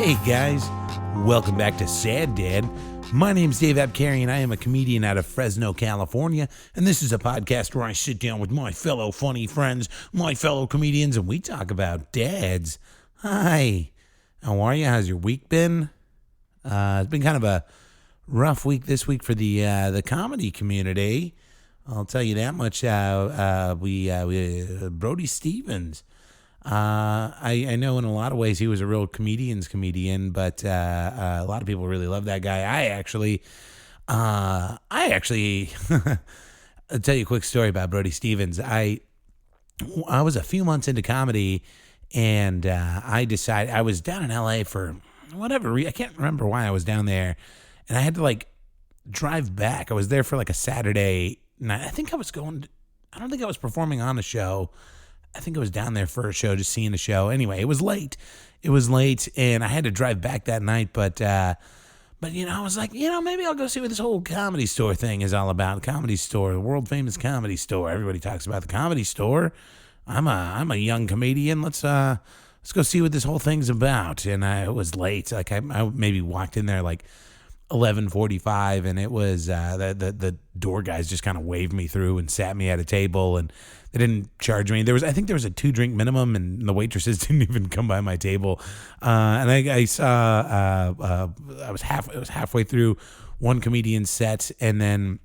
Hey guys, welcome back to Sad Dad. My name's Dave Abkary and I am a comedian out of Fresno, California, and this is a podcast where I sit down with my fellow funny friends, my fellow comedians, and we talk about dads. Hi, how are you? How's your week been? It's been kind of a rough week this week for the comedy community. I'll tell you that much. Brody Stevens. I know in a lot of ways he was a real comedian, but a lot of people really love that guy. I actually, I'll tell you a quick story about Brody Stevens. I was a few months into comedy, and I decided I was down in LA for whatever reason. I can't remember why I was down there, and I had to drive back. I was there for a Saturday night. I don't think I was performing on a show. I think I was down there for a show, just seeing a show. Anyway, it was late, and I had to drive back that night. But I was like, maybe I'll go see what this whole Comedy Store thing is all about. Comedy Store, the world famous Comedy Store. Everybody talks about the Comedy Store. I'm a young comedian. Let's go see what this whole thing's about. And it was late. I maybe walked in there 11:45, and it was the door guys just kind of waved me through and sat me at a table, and they didn't charge me. I think there was a 2-drink minimum, and the waitresses didn't even come by my table. And I saw it was halfway through one comedian's set, and then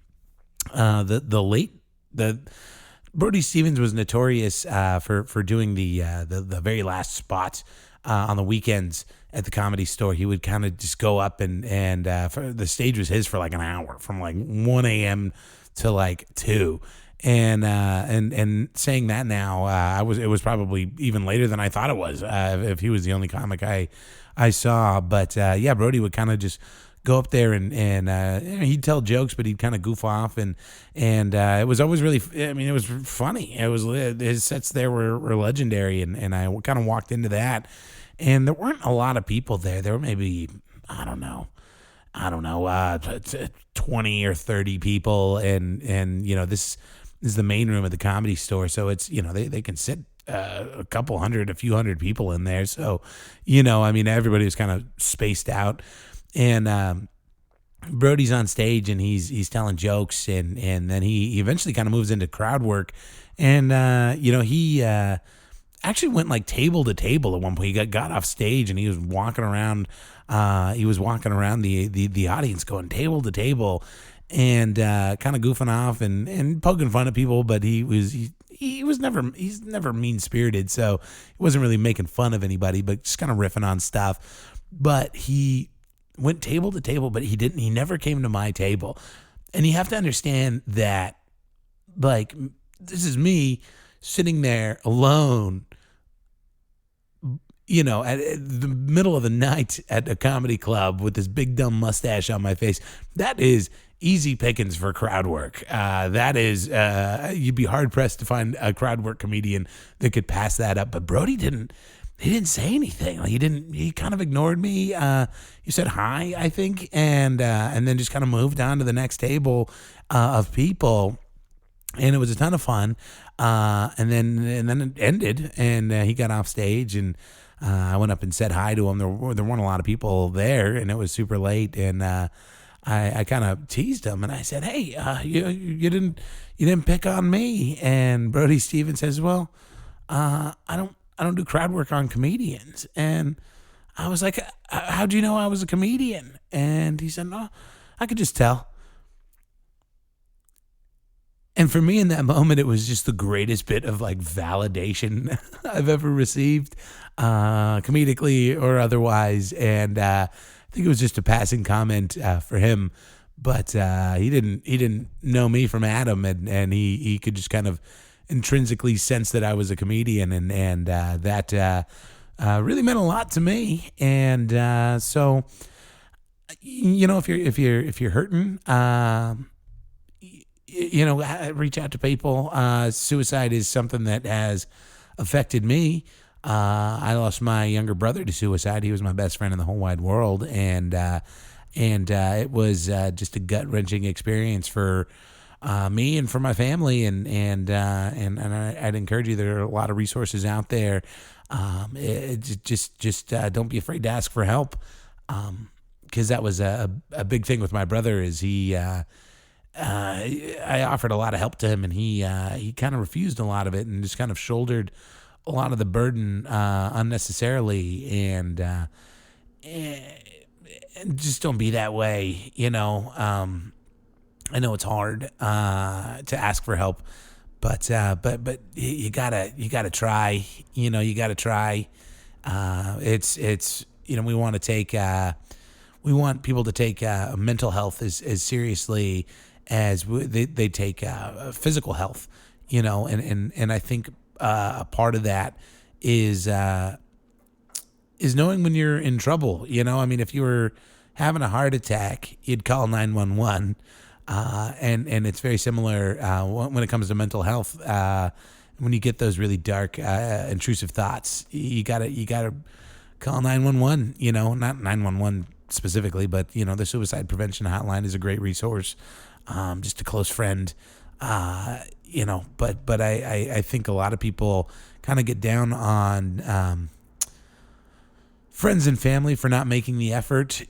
Brody Stevens was notorious for doing the very last spot on the weekends at the Comedy Store. He would kind of just go up and the stage was his for an hour, from 1 a.m. to 2. And saying that now, it was probably even later than I thought it was, if he was the only comic I saw. But Brody would kind of just go up there and he'd tell jokes, but he'd kind of goof off, and it was always really, it was funny. It was, his sets there were legendary, and I kind of walked into that, and there weren't a lot of people there. There were maybe, I don't know, 20 or 30 people, and this is the main room of the Comedy Store, so it's, they can sit a few hundred people in there, so everybody was kind of spaced out. And Brody's on stage, and he's telling jokes, and then he eventually kind of moves into crowd work, and he actually went table to table at one point. He got off stage, and he was walking around. The audience, going table to table, and kind of goofing off and poking fun at people. But he's never mean spirited, so he wasn't really making fun of anybody, but just kind of riffing on stuff. But he went table to table, but he never came to my table. And you have to understand that, this is me sitting there alone, at the middle of the night at a comedy club with this big dumb mustache on my face. That is easy pickings for crowd work. That is, you'd be hard pressed to find a crowd work comedian that could pass that up. But Brody didn't. He didn't say anything. He kind of ignored me. He said hi, I think, and then just kind of moved on to the next table of people, and it was a ton of fun. And then it ended, and he got off stage, and I went up and said hi to him. There weren't a lot of people there, and it was super late, and I kind of teased him, and I said, "Hey, you didn't pick on me." And Brody Stevens says, "Well, I don't do crowd work on comedians." And I was like, "How'd you know I was a comedian?" And he said, "No, I could just tell." And for me in that moment, it was just the greatest bit of validation I've ever received, comedically or otherwise. And I think it was just a passing comment for him, but he didn't know me from Adam, and he could just kind of intrinsically sense that I was a comedian, and that really meant a lot to me. And so if you're hurting, reach out to people. Suicide is something that has affected me. I lost my younger brother to suicide. He was my best friend in the whole wide world, and it was just a gut-wrenching experience for me and for my family, and I'd encourage you. There are a lot of resources out there. Just don't be afraid to ask for help. Because that was a big thing with my brother. Is I offered a lot of help to him, and he kind of refused a lot of it, and just kind of shouldered a lot of the burden unnecessarily, and just don't be that way. I know it's hard to ask for help, but you gotta try. You gotta try. It's we want people to take mental health as seriously as they take physical health. And I think a part of that is knowing when you're in trouble. I mean, if you were having a heart attack, you'd call 911. And it's very similar when it comes to mental health. When you get those really dark, intrusive thoughts, you gotta call 911. Not 911 specifically, but the suicide prevention hotline is a great resource. Just a close friend. But I think a lot of people kind of get down on friends and family for not making the effort.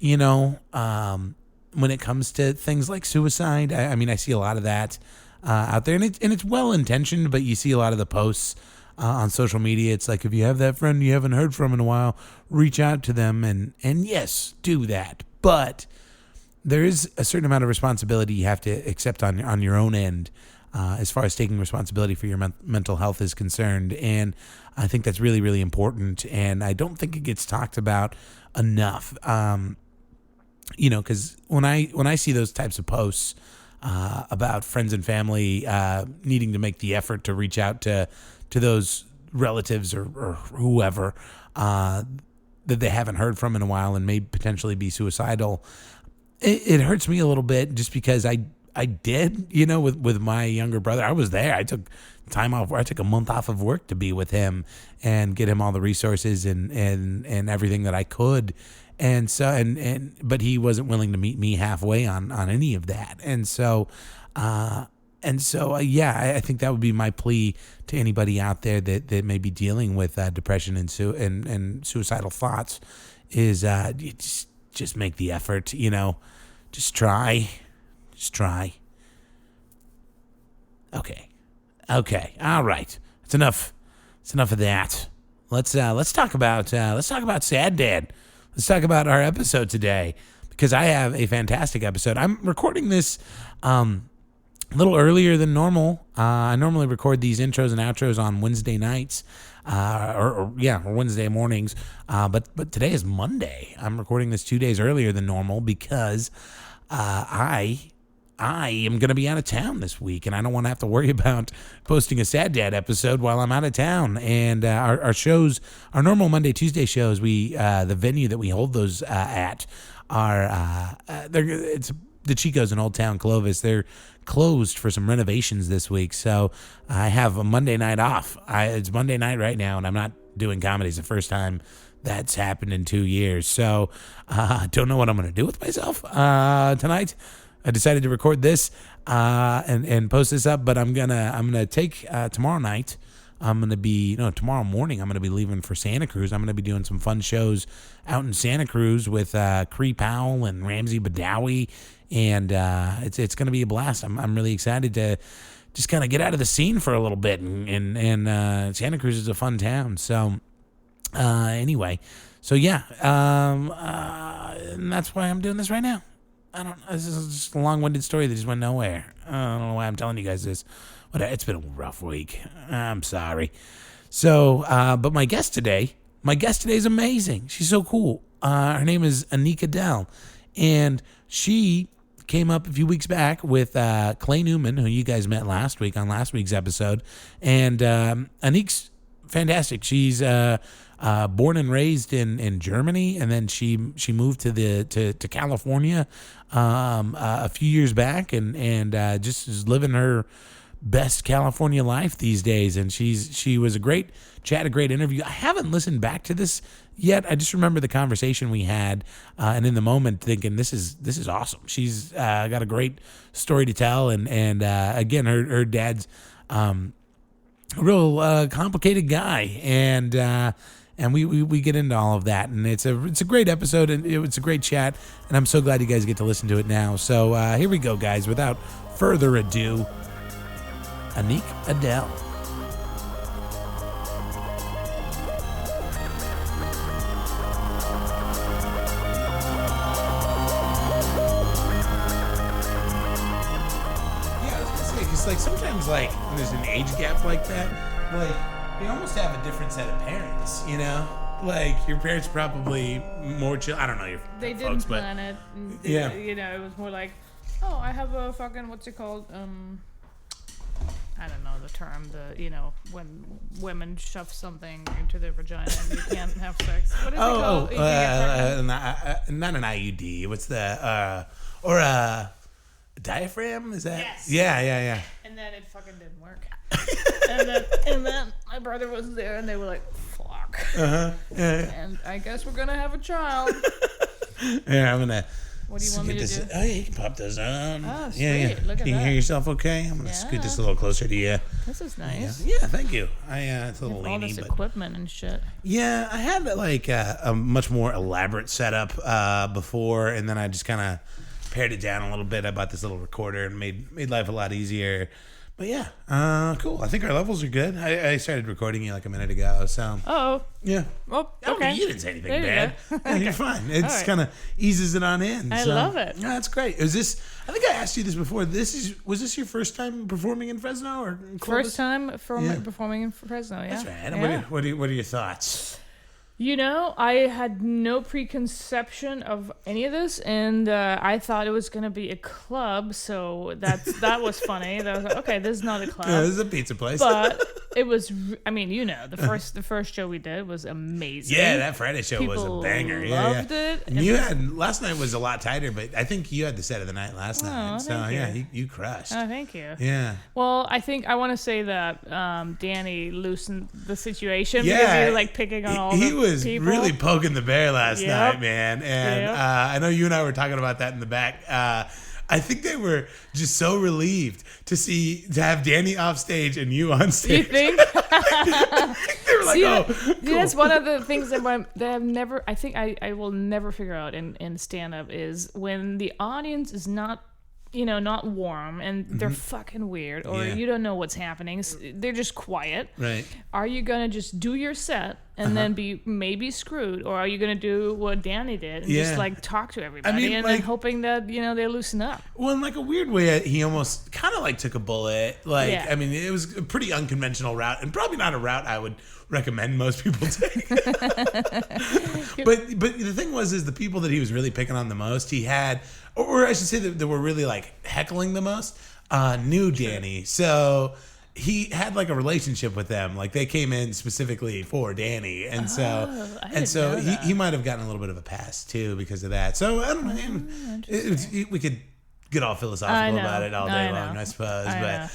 When it comes to things like suicide. I mean, I see a lot of that out there, and it's well intentioned, but you see a lot of the posts on social media. It's like, if you have that friend you haven't heard from in a while, reach out to them, and yes, do that. But there is a certain amount of responsibility you have to accept on your own end, as far as taking responsibility for your mental health is concerned, and I think that's really, really important, and I don't think it gets talked about enough. Because when I see those types of posts about friends and family needing to make the effort to reach out to those relatives or whoever that they haven't heard from in a while and may potentially be suicidal, it hurts me a little bit, just because I did, with my younger brother. I was there. I took time off. I took a month off of work to be with him and get him all the resources and everything that I could. And so, but he wasn't willing to meet me halfway on any of that. And so, I think that would be my plea to anybody out there that may be dealing with depression and suicidal thoughts is you just make the effort. Just try. Okay. All right. It's enough of that. Let's talk about Sad Dad. Let's talk about our episode today, because I have a fantastic episode. I'm recording this a little earlier than normal. I normally record these intros and outros on Wednesday nights, or Wednesday mornings. But today is Monday. I'm recording this 2 days earlier than normal because I am going to be out of town this week, and I don't want to have to worry about posting a Sad Dad episode while I'm out of town. And our shows, our normal Monday, Tuesday shows, the venue that we hold those at are it's the Chico's in Old Town Clovis. They're closed for some renovations this week, so I have a Monday night off. It's Monday night right now, and I'm not doing comedy. It's the first time that's happened in 2 years, so I don't know what I'm going to do with myself tonight. I decided to record this and post this up, but I'm gonna take tomorrow night. Tomorrow morning I'm gonna be leaving for Santa Cruz. I'm gonna be doing some fun shows out in Santa Cruz with Cree Powell and Ramsey Badawi, and it's gonna be a blast. I'm really excited to just kind of get out of the scene for a little bit, and Santa Cruz is a fun town. So anyway, and that's why I'm doing this right now. This is just a long-winded story that just went nowhere. I don't know why I'm telling you guys this. But it's been a rough week. I'm sorry. So, but my guest today is amazing. She's so cool. Her name is Annick Adelle, and she came up a few weeks back with Clay Newman, who you guys met last week on last week's episode. And Annick's fantastic. She's born and raised in Germany, and then she moved to California a few years back, and just is living her best California life these days. And she was a great chat, a great interview. I haven't listened back to this yet. I just remember the conversation we had, and in the moment thinking, this is awesome. She's got a great story to tell. And again, her dad's a real complicated guy. And we get into all of that, and it's a great episode, and it's a great chat, and I'm so glad you guys get to listen to it now. So here we go, guys. Without further ado, Annick Adelle. Yeah, I was gonna say, because like sometimes like when there's an age gap like that, like. You almost have a different set of parents, you know? Like, your parents probably more chill. I don't know your They folks, didn't plan it. Yeah. You know, it was more like, oh, I have a fucking, what's it called? I don't know the term. When women shove something into their vagina and you can't have sex. What is it called? Not an IUD. What's the, or a diaphragm? Is that? Yes. Yeah. And then it fucking didn't work. and then my brother was there, and they were like, "Fuck." And I guess we're gonna have a child. Yeah, I'm gonna. What do you want me to do? Oh, yeah, you can pop those on. Oh, sweet. Yeah. Look at Can you that. hear yourself okay? I'm gonna scoot this a little closer to you. This is nice. Yeah, thank you. It's a little All this leany, but equipment and shit. yeah, I had like a much more elaborate setup before, and then I just kind of pared it down a little bit. I bought this little recorder and made life a lot easier. But yeah, cool. I think our levels are good. I started recording you like a minute ago, so. Oh. Yeah. Well, Oh, okay. you didn't say anything There you bad. Yeah, you're fine. It just kind of eases it on in. I so. love it. Yeah, that's great. I think I asked you this before. Was this your first time performing in Fresno or in Columbus? First time performing in Fresno, yeah. That's right. Yeah. What are your thoughts? You know, I had no preconception of any of this, and I thought it was going to be a club, so that was funny. That was like, okay, this is not a club. Yeah, this is a pizza place. But it was, the first show we did was amazing. Yeah, that Friday show was a banger. Loved it. And last night was a lot tighter, but I think you had the set of the night last night. So thank you. you crushed. Oh, thank you. Yeah. Well, I want to say that Danny loosened the situation Yeah. because he was like picking on all He the was people. really poking the bear last Yep. night, man. And Yep. I know you and I were talking about that in the back. I think they were just so relieved to have Danny off stage and you on stage. You think? They were like, cool. That's one of the things that I've never, I think I will never figure out in stand-up is when the audience is not warm and they're fucking weird or you don't know what's happening. They're just quiet. Right. Are you going to just do your set and then be maybe screwed, or are you going to do what Danny did and just like talk to everybody and then hoping that, they loosen up? Well, in like a weird way, he almost kind of like took a bullet. I mean, it was a pretty unconventional route and probably not a route I would recommend most people take. But the thing is the people that he was really picking on the most, he had, or I should say that were really like heckling the most, knew Danny. So he had like a relationship with them. Like they came in specifically for Danny. And so he might have gotten a little bit of a pass too because of that. So I don't know. We could get all philosophical about it all day long, I suppose. But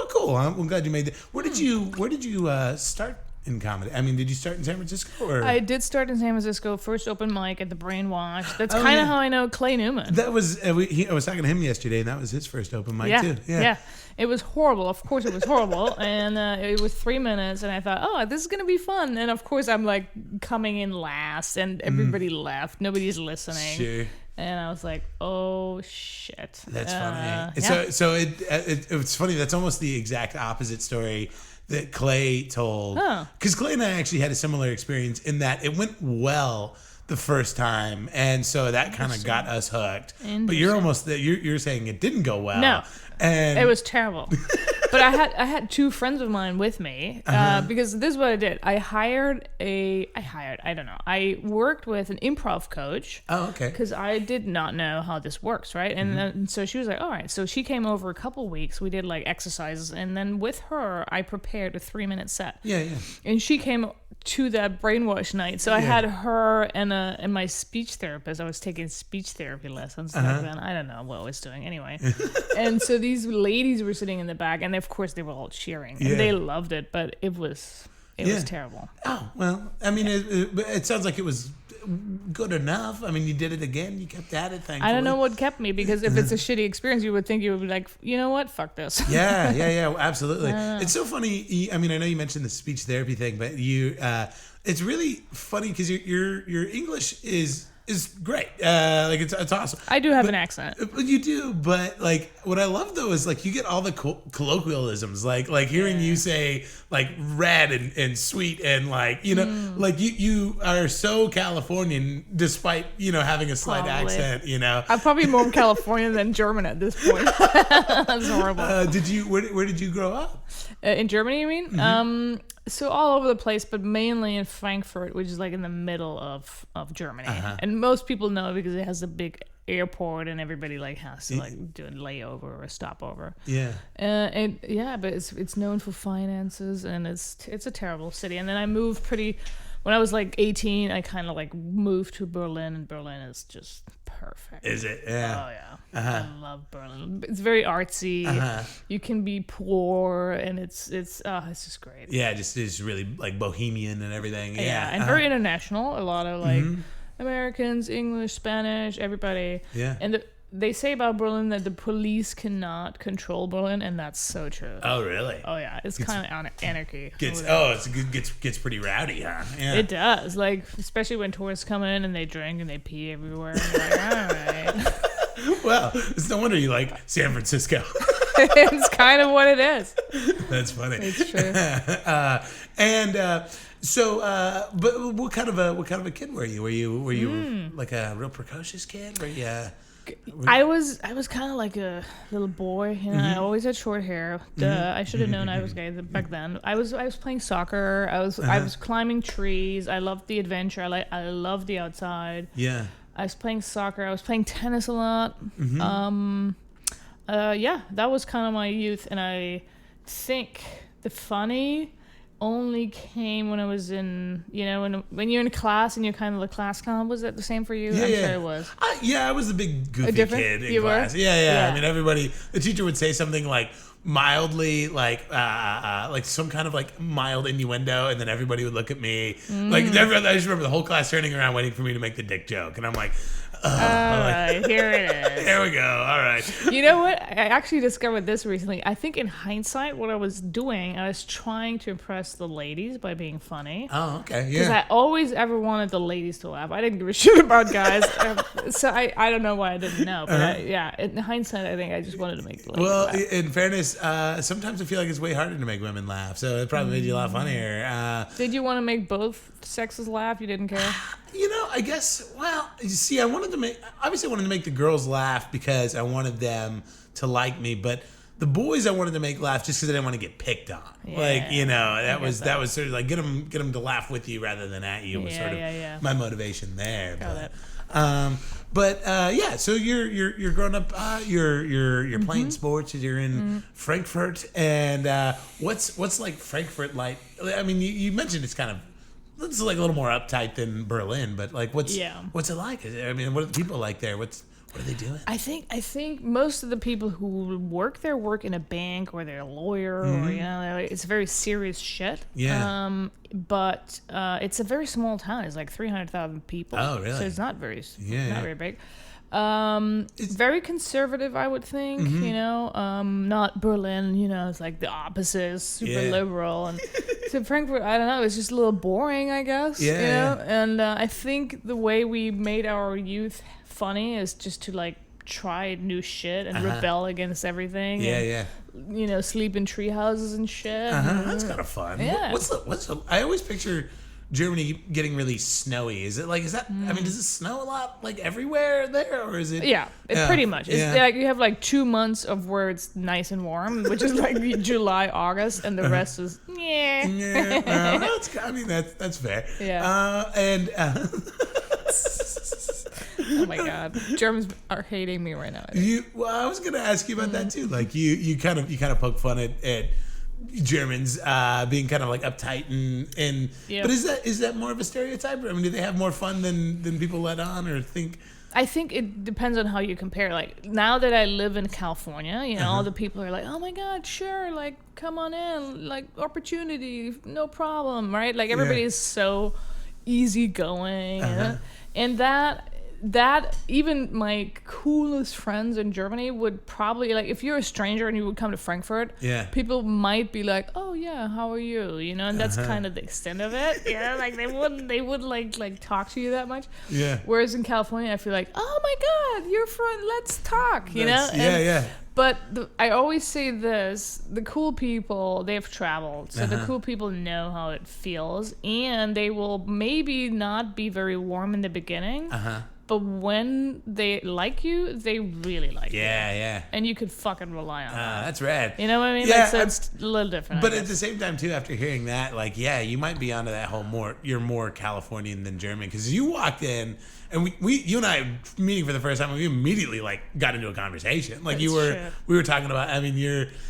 cool. I'm glad you made that. Where did you start in comedy? I mean, did you start in San Francisco? Or? I did start in San Francisco. First open mic at the Brainwash. That's kind of how I know Clay Newman. That was I was talking to him yesterday, and that was his first open mic too. Yeah. It was horrible. Of course, it was horrible, and it was 3 minutes. And I thought, oh, this is gonna be fun. And of course, I'm like coming in last, and everybody left. Nobody's listening. Sure. And I was like, oh shit. That's funny. So it's funny. That's almost the exact opposite story that Clay told. Because Clay and I actually had a similar experience in that it went well the first time, and so that kind of got us hooked. But you're saying it didn't go well. No. And it was terrible. But I had two friends of mine with me because this is what I did. I worked with an improv coach. Oh, okay. Because I did not know how this works, right? And then, so she was like, all right. So she came over a couple weeks. We did like exercises. And then with her, I prepared a 3-minute set. Yeah. And she came to that brainwash night. So I had her and my speech therapist. I was taking speech therapy lessons back then. I don't know what I was doing anyway. And so these ladies were sitting in the back, and of course they were all cheering, and they loved it, but it was terrible. Oh, well, I mean, it sounds like it was good enough. I mean, you did it again. You kept at it, thankfully. I don't know what kept me, because if it's a shitty experience, you would think you would be like, you know what? Fuck this. Yeah, absolutely. It's so funny. I mean, I know you mentioned the speech therapy thing, but it's really funny because your English is great. Like it's awesome. I do have an accent. You do, but like what I love though is like you get all the colloquialisms, like hearing you say like red and sweet and like like you are so Californian despite having a slight accent. I'm probably more Californian than German at this point. That's horrible. Where did you grow up? In Germany, you mean? Mm-hmm. So all over the place, but mainly in Frankfurt, which is like in the middle of Germany. And most people know because it has a big airport and everybody like has to like do a layover or a stopover. Yeah. But it's known for finances, and it's a terrible city. And then I moved when I was like 18, I kind of like moved to Berlin, and Berlin is just perfect. Is it? Yeah. Oh yeah. I love Berlin. It's very artsy. You can be poor, and it's just great. Yeah, it's really like bohemian and everything. Yeah, and very international. A lot of like Americans, English, Spanish, everybody. Yeah. And they say about Berlin that the police cannot control Berlin, and that's so true. Oh, really? Oh, yeah. It's kind of anarchy. Gets pretty rowdy, huh? Yeah. It does. Like, especially when tourists come in and they drink and they pee everywhere. And you're like, all right. Well, it's no wonder you like San Francisco. It's kind of what it is. That's funny. It's true. But what kind of a kid were you? Were you like a real precocious kid? I was kind of like a little boy. I always had short hair. I should have known I was gay back then. I was playing soccer. I was climbing trees. I loved the adventure. I loved the outside. Yeah. I was playing soccer. I was playing tennis a lot. That was kind of my youth, and I think the funny only came when I was in, when you're in class and you're kind of the class clown. Was that the same for you? Yeah, I'm sure it was. I was the big goofy kid in class. Yeah. I mean, the teacher would say something like mildly like some kind of like mild innuendo, and then everybody would look at me I just remember the whole class turning around waiting for me to make the dick joke, and I'm like, all right, here it is. There we go. All right. You know what? I actually discovered this recently. I think in hindsight, what I was doing, I was trying to impress the ladies by being funny. Oh, okay. Yeah. Because I always ever wanted the ladies to laugh. I didn't give a shit about guys. So I don't know why I didn't know. But in hindsight, I think I just wanted to make the ladies laugh. Well, in fairness, sometimes I feel like it's way harder to make women laugh. So it probably made you a lot funnier. Did you want to make both sexes laugh? You didn't care? I guess, well, you see, I wanted to make the girls laugh because I wanted them to like me, but the boys I wanted to make laugh just because I didn't want to get picked on. Yeah, that was sort of like get them to laugh with you rather than at you was sort of my motivation there. So you're growing up, you're playing sports, you're in Frankfurt, and what's like Frankfurt like? I mean, you mentioned it's like a little more uptight than Berlin, but like what's it like? I mean, what are the people like there? What are they doing? I think most of the people who work there work in a bank, or they're a lawyer, or it's very serious shit. Yeah. But it's a very small town. It's like 300,000 people. Oh, really? So it's not very very big. It's very conservative, I would think. Not Berlin. It's like the opposite, super liberal, and so Frankfurt, I don't know, it's just a little boring, I guess. And I think the way we made our youth funny is just to like try new shit and rebel against everything. And, sleep in tree houses and shit. That's kind of fun. Yeah. I always picture Germany getting really snowy. Is that? I mean, does it snow a lot, like everywhere there, or is it? Yeah, pretty much. It's like you have like 2 months of where it's nice and warm, which is like July, August, and the rest is that's fair. Yeah. Oh my God, Germans are hating me right now. I was gonna ask you about that too. Like you kind of poke fun at Germans being kind of like uptight and Yep. but is that more of a stereotype? I mean, do they have more fun than people let on or think? I think it depends on how you compare. Like, now that I live in California, you know, all the people are like, oh my God, sure, like, come on in, like, opportunity, no problem, right? Like, everybody is so easygoing. And that even my coolest friends in Germany would probably, like, if you're a stranger and you would come to Frankfurt, people might be like, oh yeah, how are you? You know, and that's kind of the extent of it. You know, like they wouldn't like talk to you that much. Yeah. Whereas in California, I feel like, oh my God, you're from, let's talk, you know? Yeah. But I always say this, the cool people, they've traveled. So the cool people know how it feels. And they will maybe not be very warm in the beginning. But when they like you, they really like you. Yeah. And you could fucking rely on that. That's rad. You know what I mean? Yeah, like, so it's a little different. But at the same time, too, after hearing that, like, yeah, you might be onto that whole you're more Californian than German. Because you walked in, and you and I meeting for the first time, and we immediately, like, got into a conversation. Like, we were talking about, I mean,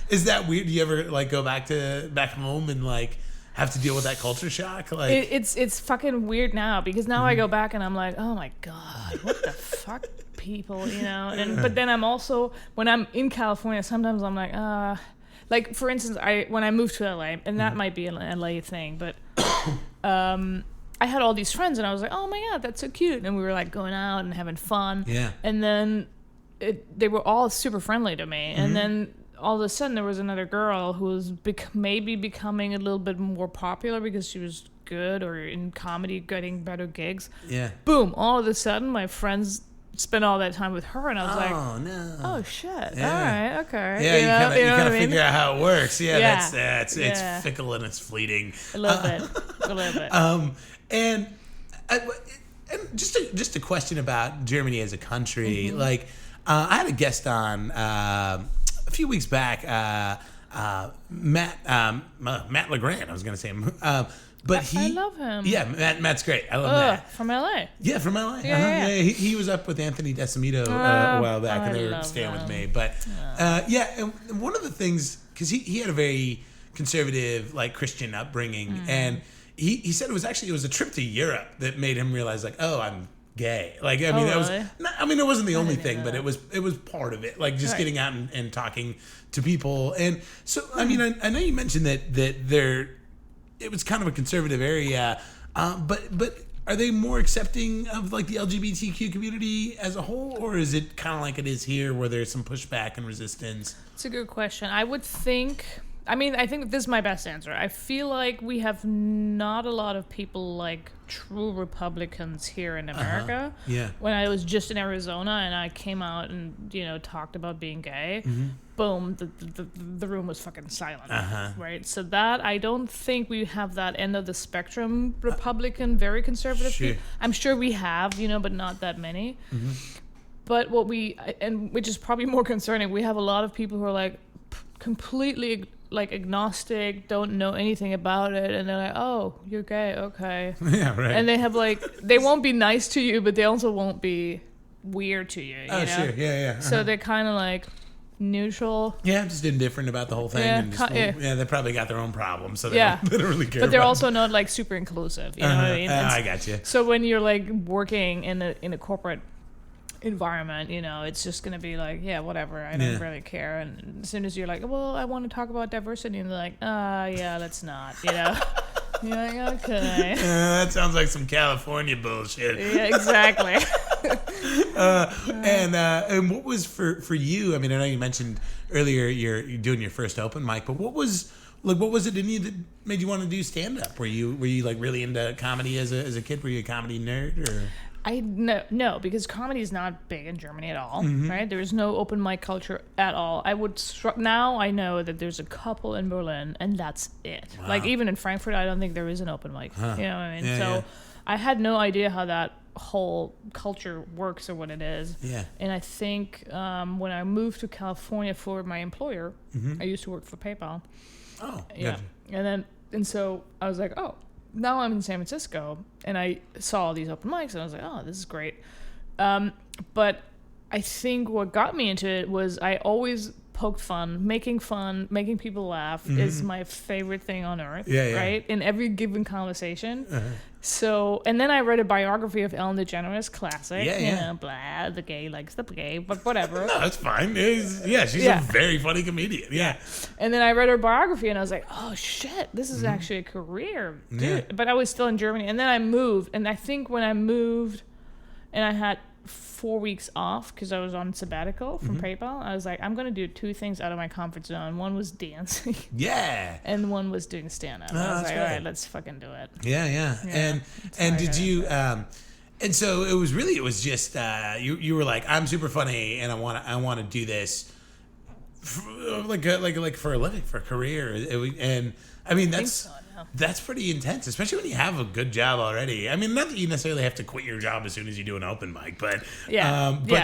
is that weird? Do you ever, like, go back home and, like, have to deal with that culture shock? Like, it's fucking weird now, because now I go back and I'm like, oh my God, what the fuck, people, you know? But then I'm also, when I'm in California, sometimes I'm like, for instance, when I moved to LA, and that might be an LA thing, but I had all these friends and I was like, oh my God, that's so cute. And we were like going out and having fun. Yeah. And then they were all super friendly to me. And then all of a sudden there was another girl who was maybe becoming a little bit more popular because she was good or in comedy getting better gigs. Yeah. Boom. All of a sudden my friends spent all that time with her and I was like, oh no. Oh shit. Yeah. All right. Okay. Yeah. You kind of figure out how it works. Yeah. It's fickle and it's fleeting. A little bit. And just a question about Germany as a country. Like, I had a guest on a few weeks back, Matt LeGrand. I was going to say him, but I love him. Yeah, Matt's great. I love Matt From LA. Yeah, from LA. Yeah. He was up with Anthony DeSimito a while back, and they were staying with me. But and one of the things, because he had a very conservative, like, Christian upbringing, and he said it was a trip to Europe that made him realize, like, oh, I'm gay. Like, I mean, it wasn't the only thing, but it was part of it. Like, just getting out and talking to people. And so, I mean, I know you mentioned that it was kind of a conservative area, but are they more accepting of, like, the LGBTQ community as a whole, or is it kind of like it is here, where there's some pushback and resistance? It's a good question. I think this is my best answer. I feel like we have not a lot of people like true Republicans here in America. Yeah. When I was just in Arizona and I came out and, you know, talked about being gay, boom, the room was fucking silent. Right? So that, I don't think we have that end of the spectrum Republican, very conservative people. I'm sure we have, you know, but not that many. But which is probably more concerning, we have a lot of people who are like completely like agnostic, don't know anything about it, and they're like, oh, you're gay, okay. Yeah, right. And they have like, they won't be nice to you, but they also won't be weird to you, know? Sure, yeah. So they're kind of like neutral. Yeah, just indifferent about the whole thing. They probably got their own problems, so they don't really care. But they're also not like super inclusive, you know what I mean? I got you. So when you're like working in a corporate environment, you know, it's just gonna be like, yeah, whatever, I don't really care. And as soon as you're like, well, I want to talk about diversity, and they're like, yeah, let's not, you know. You're like, okay. That sounds like some California bullshit. Yeah, exactly. And what was for you? I mean, I know you mentioned earlier you're doing your first open mic, but what was it in you that made you want to do stand up? Were you like really into comedy as a kid? Were you a comedy nerd or? No, because comedy is not big in Germany at all, right? There's no open mic culture at all. Now I know that there's a couple in Berlin, and that's it. Wow. Like, even in Frankfurt, I don't think there is an open mic. You know what I mean? I had no idea how that whole culture works or what it is. Yeah. And I think when I moved to California for my employer, I used to work for PayPal. Oh, yeah. Gotcha. And so I was like, oh, now I'm in San Francisco, and I saw all these open mics, and I was like, oh, this is great. But I think what got me into it was I always poked fun, making people laugh is my favorite thing on earth, Yeah. right? In every given conversation. So, and then I read a biography of Ellen DeGeneres, classic. Yeah. You know, blah, the gay likes the gay, but whatever. No, that's fine. She's a very funny comedian. Yeah. And then I read her biography and I was like, oh shit, this is actually a career, dude. Yeah. But I was still in Germany. And then I moved. And I think when I moved and I had 4 weeks off because I was on sabbatical from PayPal, I was like, I'm going to do 2 things out of my comfort zone. One was dancing. Yeah. And one was doing stand-up. I was like, all right, let's fucking do it. Yeah. And did you... and so it was just you were like, I'm super funny and I want to do this for, like for a living, for a career. And I mean that's pretty intense, especially when you have a good job already. I mean, not that you necessarily have to quit your job as soon as you do an open mic, but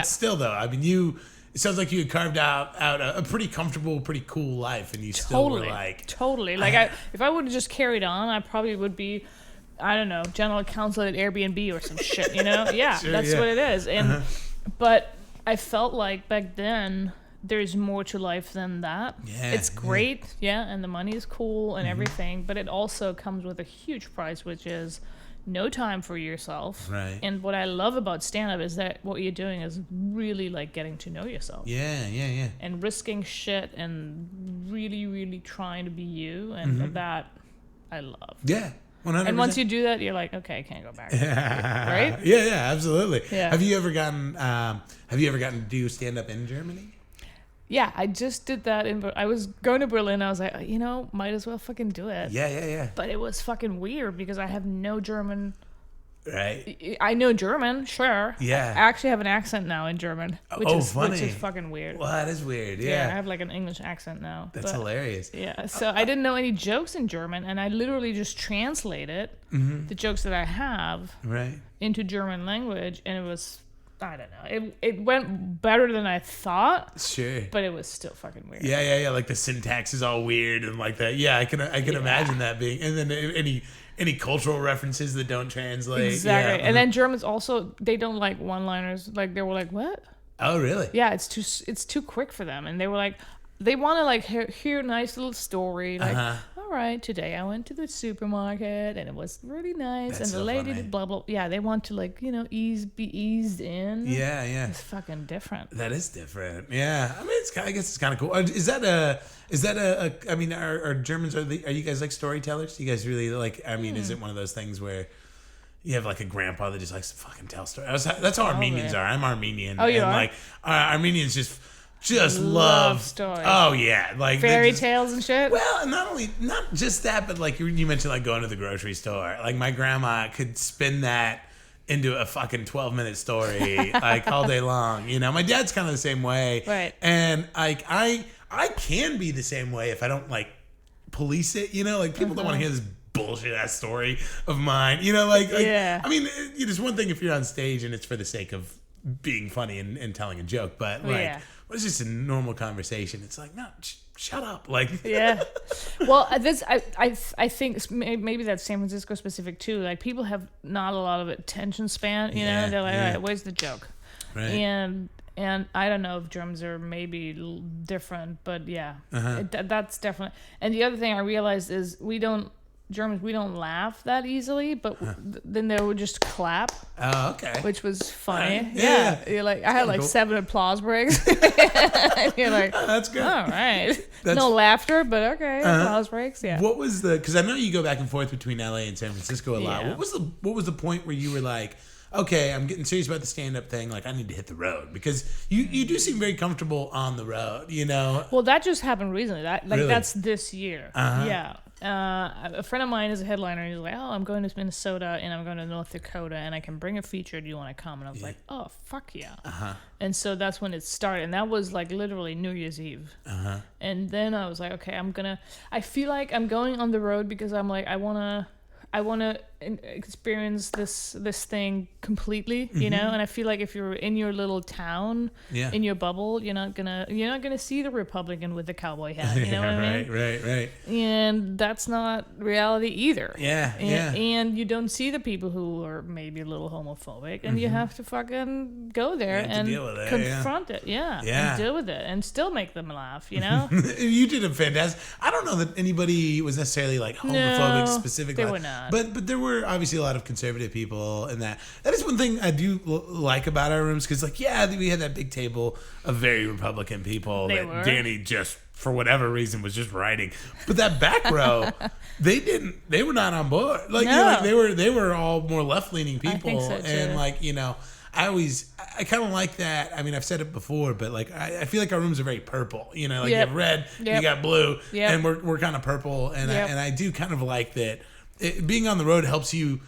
still though, I mean, it sounds like you had carved out a pretty comfortable, pretty cool life, and you still were like totally like if I would have just carried on, I probably would be, I don't know, general counsel at Airbnb or some shit, you know? Yeah, Sure, that's what it is. And but I felt like back then there's more to life than that. Yeah, it's great, and the money is cool and everything, but it also comes with a huge price, which is no time for yourself. Right. And what I love about stand-up is that what you're doing is really like getting to know yourself. Yeah. And risking shit and really, really trying to be you, and that I love. Yeah. 100%. And once you do that, you're like, okay, I can't go back. Right? Yeah, absolutely. Yeah. Have you ever gotten to do stand up in Germany? Yeah, I just did that I was going to Berlin. I was like, might as well fucking do it. Yeah. But it was fucking weird because I have no German. Right. I know German, sure. Yeah. I actually have an accent now in German, which is fucking weird. Well, that is weird. Yeah, I have like an English accent now. That's hilarious. Yeah, so I didn't know any jokes in German, and I literally just translated the jokes that I have into German language, and it was, I don't know, it went better than I thought. Sure. But it was still fucking weird. Yeah. Like the syntax is all weird and like that. Yeah, I can imagine that being, and then any cultural references that don't translate. Exactly. Yeah. And then Germans also, they don't like one-liners. Like they were like, what? Oh, really? Yeah, it's too quick for them, and they were like, they want to like hear a nice little story, like, all right, today I went to the supermarket and it was really nice, and the lady did blah blah. Yeah, they want to like be eased in. Yeah. It's fucking different. That is different. Yeah, I mean, I guess it's kind of cool. Is that a? I mean, are Germans? Are you guys like storytellers? Do you guys really like? I mean, is it one of those things where you have like a grandpa that just likes to fucking tell stories? That's how Armenians are. I'm Armenian. Oh, you and are? Like Armenians just love stories. Oh yeah, like fairy tales and shit. Well, and not just that, but like you mentioned, like going to the grocery store. Like my grandma could spin that into a fucking 12-minute story like all day long. My dad's kind of the same way. Right. And like I can be the same way if I don't like police it. Like people don't want to hear this bullshit ass story of mine. Like yeah. I mean, it's one thing if you're on stage and it's for the sake of being funny and telling a joke, but like when it's just a normal conversation, it's like, no, shut up. Like yeah. Well, I think maybe that's San Francisco specific too. Like people have not a lot of attention span. They're like, all right, where's the joke? Right. And I don't know if Germans are maybe different, but yeah, that's definitely. And the other thing I realized is Germans, we don't laugh that easily, but then they would just clap. Oh, okay. Which was funny. Right. Yeah. You're like, I had like 7 applause breaks. And you're like, oh, that's good. All right. No laughter, but okay. Applause breaks. Yeah. What was because I know you go back and forth between LA and San Francisco a lot. Yeah. What was the point where you were like, okay, I'm getting serious about the stand-up thing. Like, I need to hit the road, because you do seem very comfortable on the road. Well, that just happened recently. Really? That's this year. Yeah. A friend of mine is a headliner, and he's like, oh, I'm going to Minnesota and I'm going to North Dakota and I can bring a feature. Do you want to come? And I was like, oh, fuck yeah. And so that's when it started. And that was like literally New Year's Eve. And then I was like, okay, I feel like I'm going on the road because I'm like, I want to I want to experience this thing completely, you know. And I feel like if you're in your little town, in your bubble, you're not gonna see the Republican with the cowboy hat. You know what I mean? Right. And that's not reality either. Yeah. And you don't see the people who are maybe a little homophobic, and you have to fucking go there and deal with it, confront it, and deal with it, and still make them laugh. You know. You did a fantastic. I don't know that anybody was necessarily like homophobic specifically. They were not. But there were obviously a lot of conservative people, and that is one thing I do like about our rooms, because like we had that big table of very Republican people Danny just for whatever reason was just writing, but that back row they were not on board. Like, they were all more left leaning people. I think so too. And like, I kind of like that. I mean, I've said it before, but like I feel like our rooms are very purple. You know, like you have red, you got blue, and we're kind of purple, and I do kind of like that. Being on the road helps you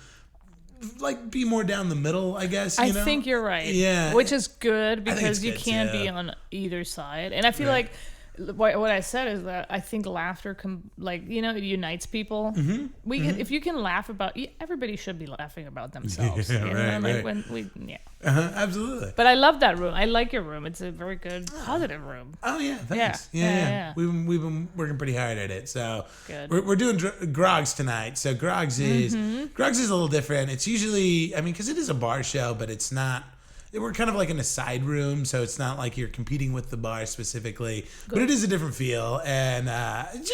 like be more down the middle, I guess. I think you're right. Yeah, which is good because you can't be on either side, and I feel like. What I said is that I think laughter it unites people. If you can laugh about, everybody should be laughing about themselves. Absolutely. But I love that room. I like your room. It's a very good, positive room. Oh yeah, thanks. Yeah. We've been working pretty hard at it. So we're doing Grogs tonight. So Grogs is a little different. It's usually, because it is a bar show, but it's not. We're kind of like in a side room, so it's not like you're competing with the bar specifically, but it is a different feel, and it's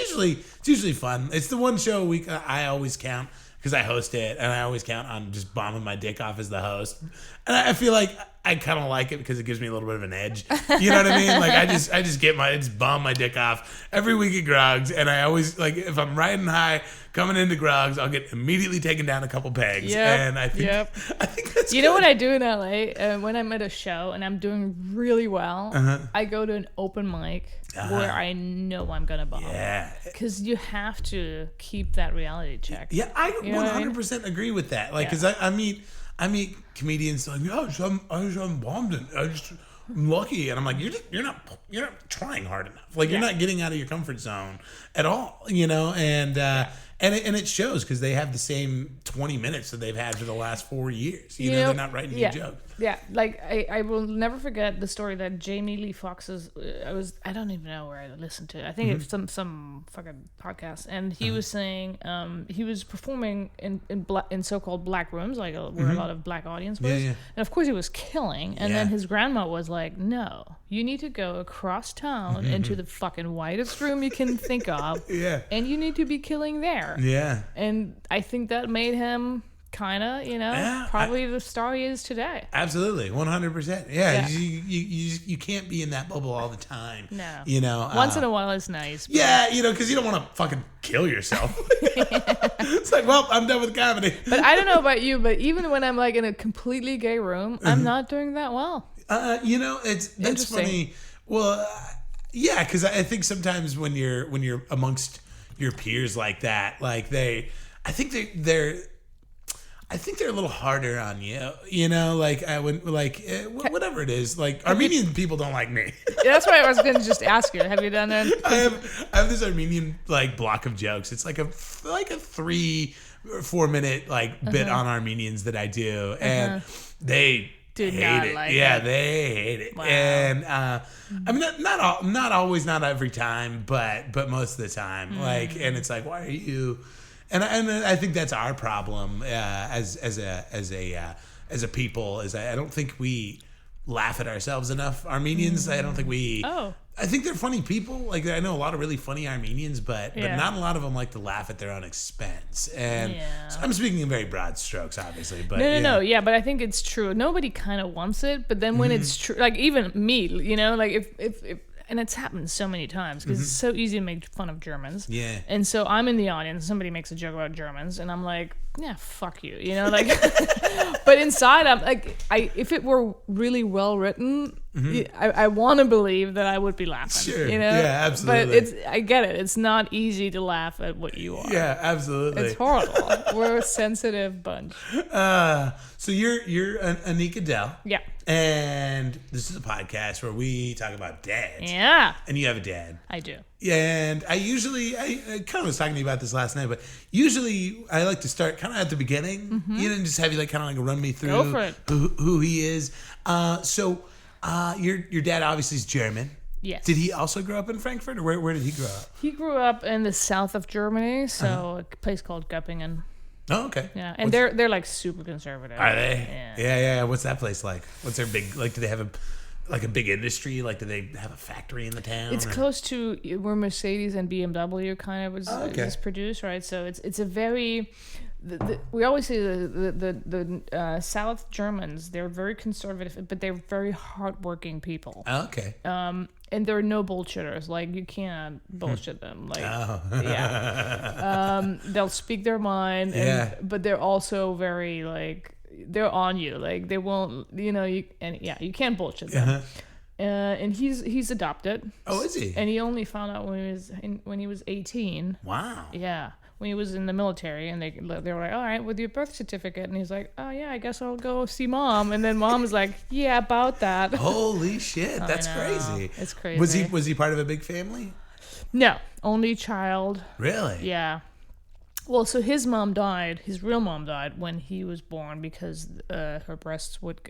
usually fun. It's the one show a week I always count, because I host it, and I always count on just bombing my dick off as the host, and I feel like I kind of like it because it gives me a little bit of an edge. You know what I mean? Like I just bomb my dick off every week at Grogs, and I always, like, if I'm riding high coming into Grogs, I'll get immediately taken down a couple pegs. And I think that's You know what I do in LA? When I'm at a show and I'm doing really well, I go to an open mic where I know I'm gonna bomb. Yeah. Because you have to keep that reality check. Yeah, I 100% agree with that. Like, because I meet comedians like, I'm bombed and I'm lucky, and I'm like, you're not trying hard enough. Like, you're not getting out of your comfort zone at all, and it shows, because they have the same 20 minutes that they've had for the last 4 years. They're not writing new jokes. Yeah, like I will never forget the story that Jamie Lee Foxx's. I don't even know where I listened to it. I think it's some fucking podcast, and he was saying he was performing in so-called black rooms, like where a lot of black audience was, and of course he was killing. And then his grandma was like, "No, you need to go across town into the fucking whitest room you can think of, and you need to be killing there." Yeah, and I think that made him. Kind of, probably the star he is today. Absolutely, 100%. Yeah. You can't be in that bubble all the time. No. Once in a while is nice. Yeah, because you don't want to fucking kill yourself. It's like, well, I'm done with comedy. But I don't know about you, but even when I'm like in a completely gay room, I'm not doing that well. That's funny. Well, yeah, because I think sometimes when you're amongst your peers like that, like I think they're a little harder on you, whatever it is. Like, Armenian people don't like me. That's why I was going to just ask you. Have you done that? I have this Armenian block of jokes. It's like a 3-4 minute bit on Armenians that I do, and they hate it. They hate it. Wow. And not always, not every time, but most of the time. And it's like, why are you? And I think that's our problem as a people. Is I don't think we laugh at ourselves enough. Armenians, I don't think we. Oh. I think they're funny people. Like, I know a lot of really funny Armenians, but not a lot of them like to laugh at their own expense. And so I'm speaking in very broad strokes, obviously. But no. Yeah, but I think it's true. Nobody kind of wants it, but then when it's true, like even me, like if and it's happened so many times because it's so easy to make fun of Germans. Yeah. And so I'm in the audience, somebody makes a joke about Germans, and I'm like, yeah, fuck you, like. But inside, I'm like, if it were really well written, I want to believe that I would be laughing. Sure. You know? Yeah, absolutely. But I get it. It's not easy to laugh at what you are. Yeah, absolutely. It's horrible. We're a sensitive bunch. So you're Annick Adelle. Yeah. And this is a podcast where we talk about dads. Yeah. And you have a dad. I do. And I kind of was talking to you about this last night, but usually I like to start kind of at the beginning, you know, and just have you like kind of like run me through Go for it. who he is. So your dad obviously is German. Yes. Did he also grow up in Frankfurt, or where did he grow up? He grew up in the south of Germany, so a place called Göppingen. Oh, okay. Yeah, and they're like super conservative. Are they? Yeah. What's that place like? What's their big like? Do they have a big industry? Like, do they have a factory in the town? It's close to where Mercedes and BMW kind of is produced, right? So it's a very. We always say the South Germans, they're very conservative, but they're very hardworking people. Oh, okay. And they're no bullshitters. Like, you can't bullshit them. Like, yeah. They'll speak their mind, but they're also very, like, they're on you. Like, they won't, you know, you can't bullshit them. And he's adopted. Oh, is he? And he only found out when he was 18. Wow. Yeah. When he was in the military, and they were like, all right, with your birth certificate. And he's like, oh, yeah, I guess I'll go see mom. And then mom was like, yeah, about that. Holy shit. That's crazy. It's crazy. Was he part of a big family? No. Only child. Really? Yeah. Well, so his real mom died when he was born because her breasts would,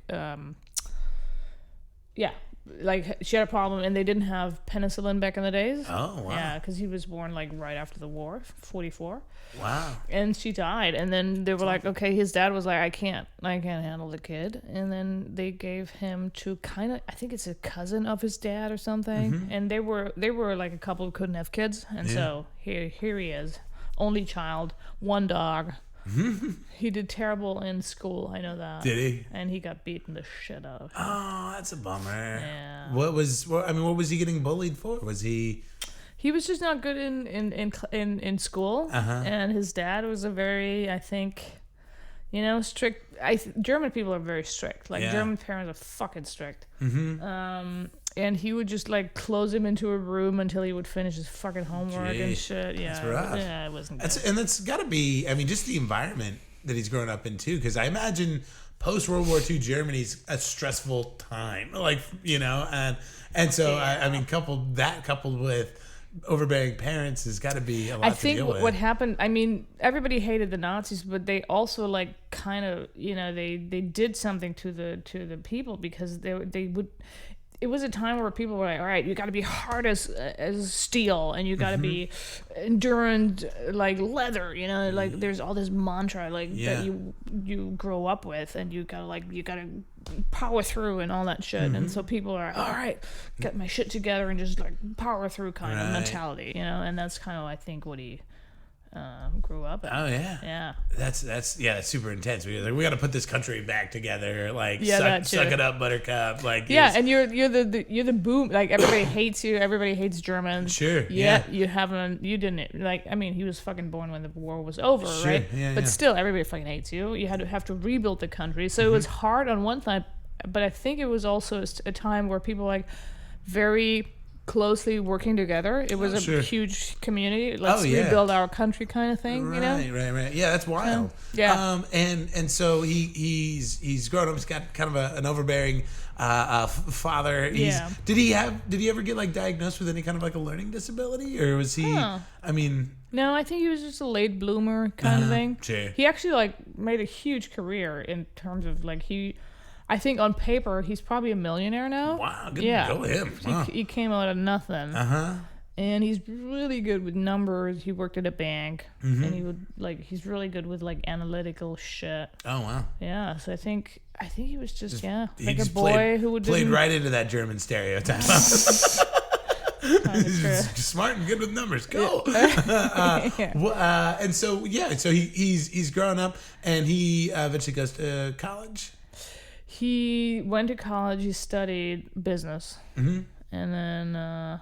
like, she had a problem, and they didn't have penicillin back in the days. Oh, wow. Yeah, because he was born, like, right after the war, 44. Wow. And she died, and then they were like, okay, his dad was like, I can't handle the kid. And then they gave him to I think it's a cousin of his dad or something. And they were like a couple who couldn't have kids. And so here he is, only child, one dog. He did terrible in school. I know that. Did he? And he got beaten the shit out of him. Oh, that's a bummer. Yeah. What was he getting bullied for? Was he? He was just not good in school. And his dad was a very, I think, you know, strict. German people are very strict. Like, German parents are fucking strict. And he would just, like, close him into a room until he would finish his fucking homework and shit. Yeah, that's rough. Yeah, it wasn't good. And that's got to be, I mean, just the environment that he's grown up in, too. Because I imagine post-World War II Germany's a stressful time. Like, you know, and so, I mean, coupled with overbearing parents has got to be a lot to deal with. I think what happened, I mean, everybody hated the Nazis, but they also, like, kind of, you know, they did something to the people, because they would. It was a time where people were like, all right, you got to be hard as steel, and you got to be endurant like leather, you know, like there's all this mantra like that you grow up with, and you gotta power through and all that shit. And so people are all right, get my shit together and just like power through kind of mentality, you know. And that's kind of, I think, what he grew up at. Oh yeah. That's super intense. We got to put this country back together. Like, suck it up, Buttercup. Like, and you're the boom. Like, everybody hates you. Everybody hates Germans. Sure. You didn't, like, I mean, he was fucking born when the war was over, right? Yeah, but still, everybody fucking hates you. You had to have to rebuild the country. So it was hard on one side, but I think it was also a time where people like very closely working together. It was a huge community. Let's rebuild our country kind of thing, you know? Right. Yeah, that's wild. And so he's grown up. He's got kind of an overbearing father. Did he ever get like diagnosed with any kind of like a learning disability, or was he? I mean, no, I think he was just a late bloomer kind of thing. Sure. He actually like made a huge career in terms of like I think on paper he's probably a millionaire now. Wow, good to go with him. Wow. He came out of nothing. And he's really good with numbers. He worked at a bank, and he's really good with like analytical shit. Oh wow. Yeah, so I think he was just like a boy who would played right into that German stereotype. He's smart and good with numbers. Go. And so he's grown up, and he eventually goes to college. He went to college. He studied business, and then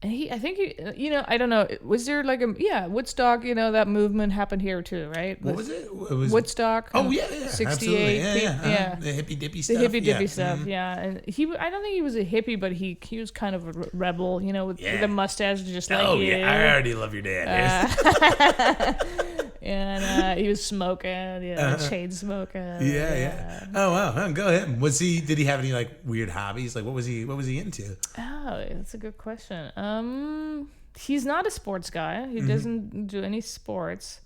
And I think I don't know. Was there like Woodstock? That movement happened here too, right? What was it? It was Woodstock. Oh yeah, 68. yeah. The hippie dippy stuff. The hippie dippy stuff, yeah. And I don't think he was a hippie, but he was kind of a rebel, with the mustache, just like you. Yeah, I already love your dad. And he was smoking, chain smoking. Yeah. Oh wow, go ahead. Did he have any like weird hobbies? Like what was he into? Oh, that's a good question. He's not a sports guy. He doesn't do any sports.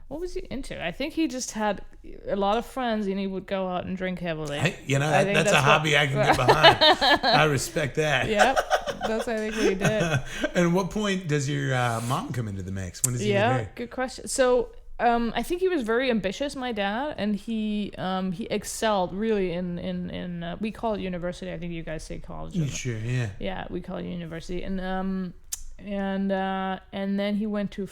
What was he into? I think he just had a lot of friends, and he would go out and drink heavily. That's a hobby I can get behind. I respect that. Yep, that's I think what he did. And at what point does your mom come into the mix? When does he get there? Good question. So I think he was very ambitious, my dad, and he excelled really in we call it university. I think you guys say college. Sure, yeah. Yeah, we call it university, and then he went to.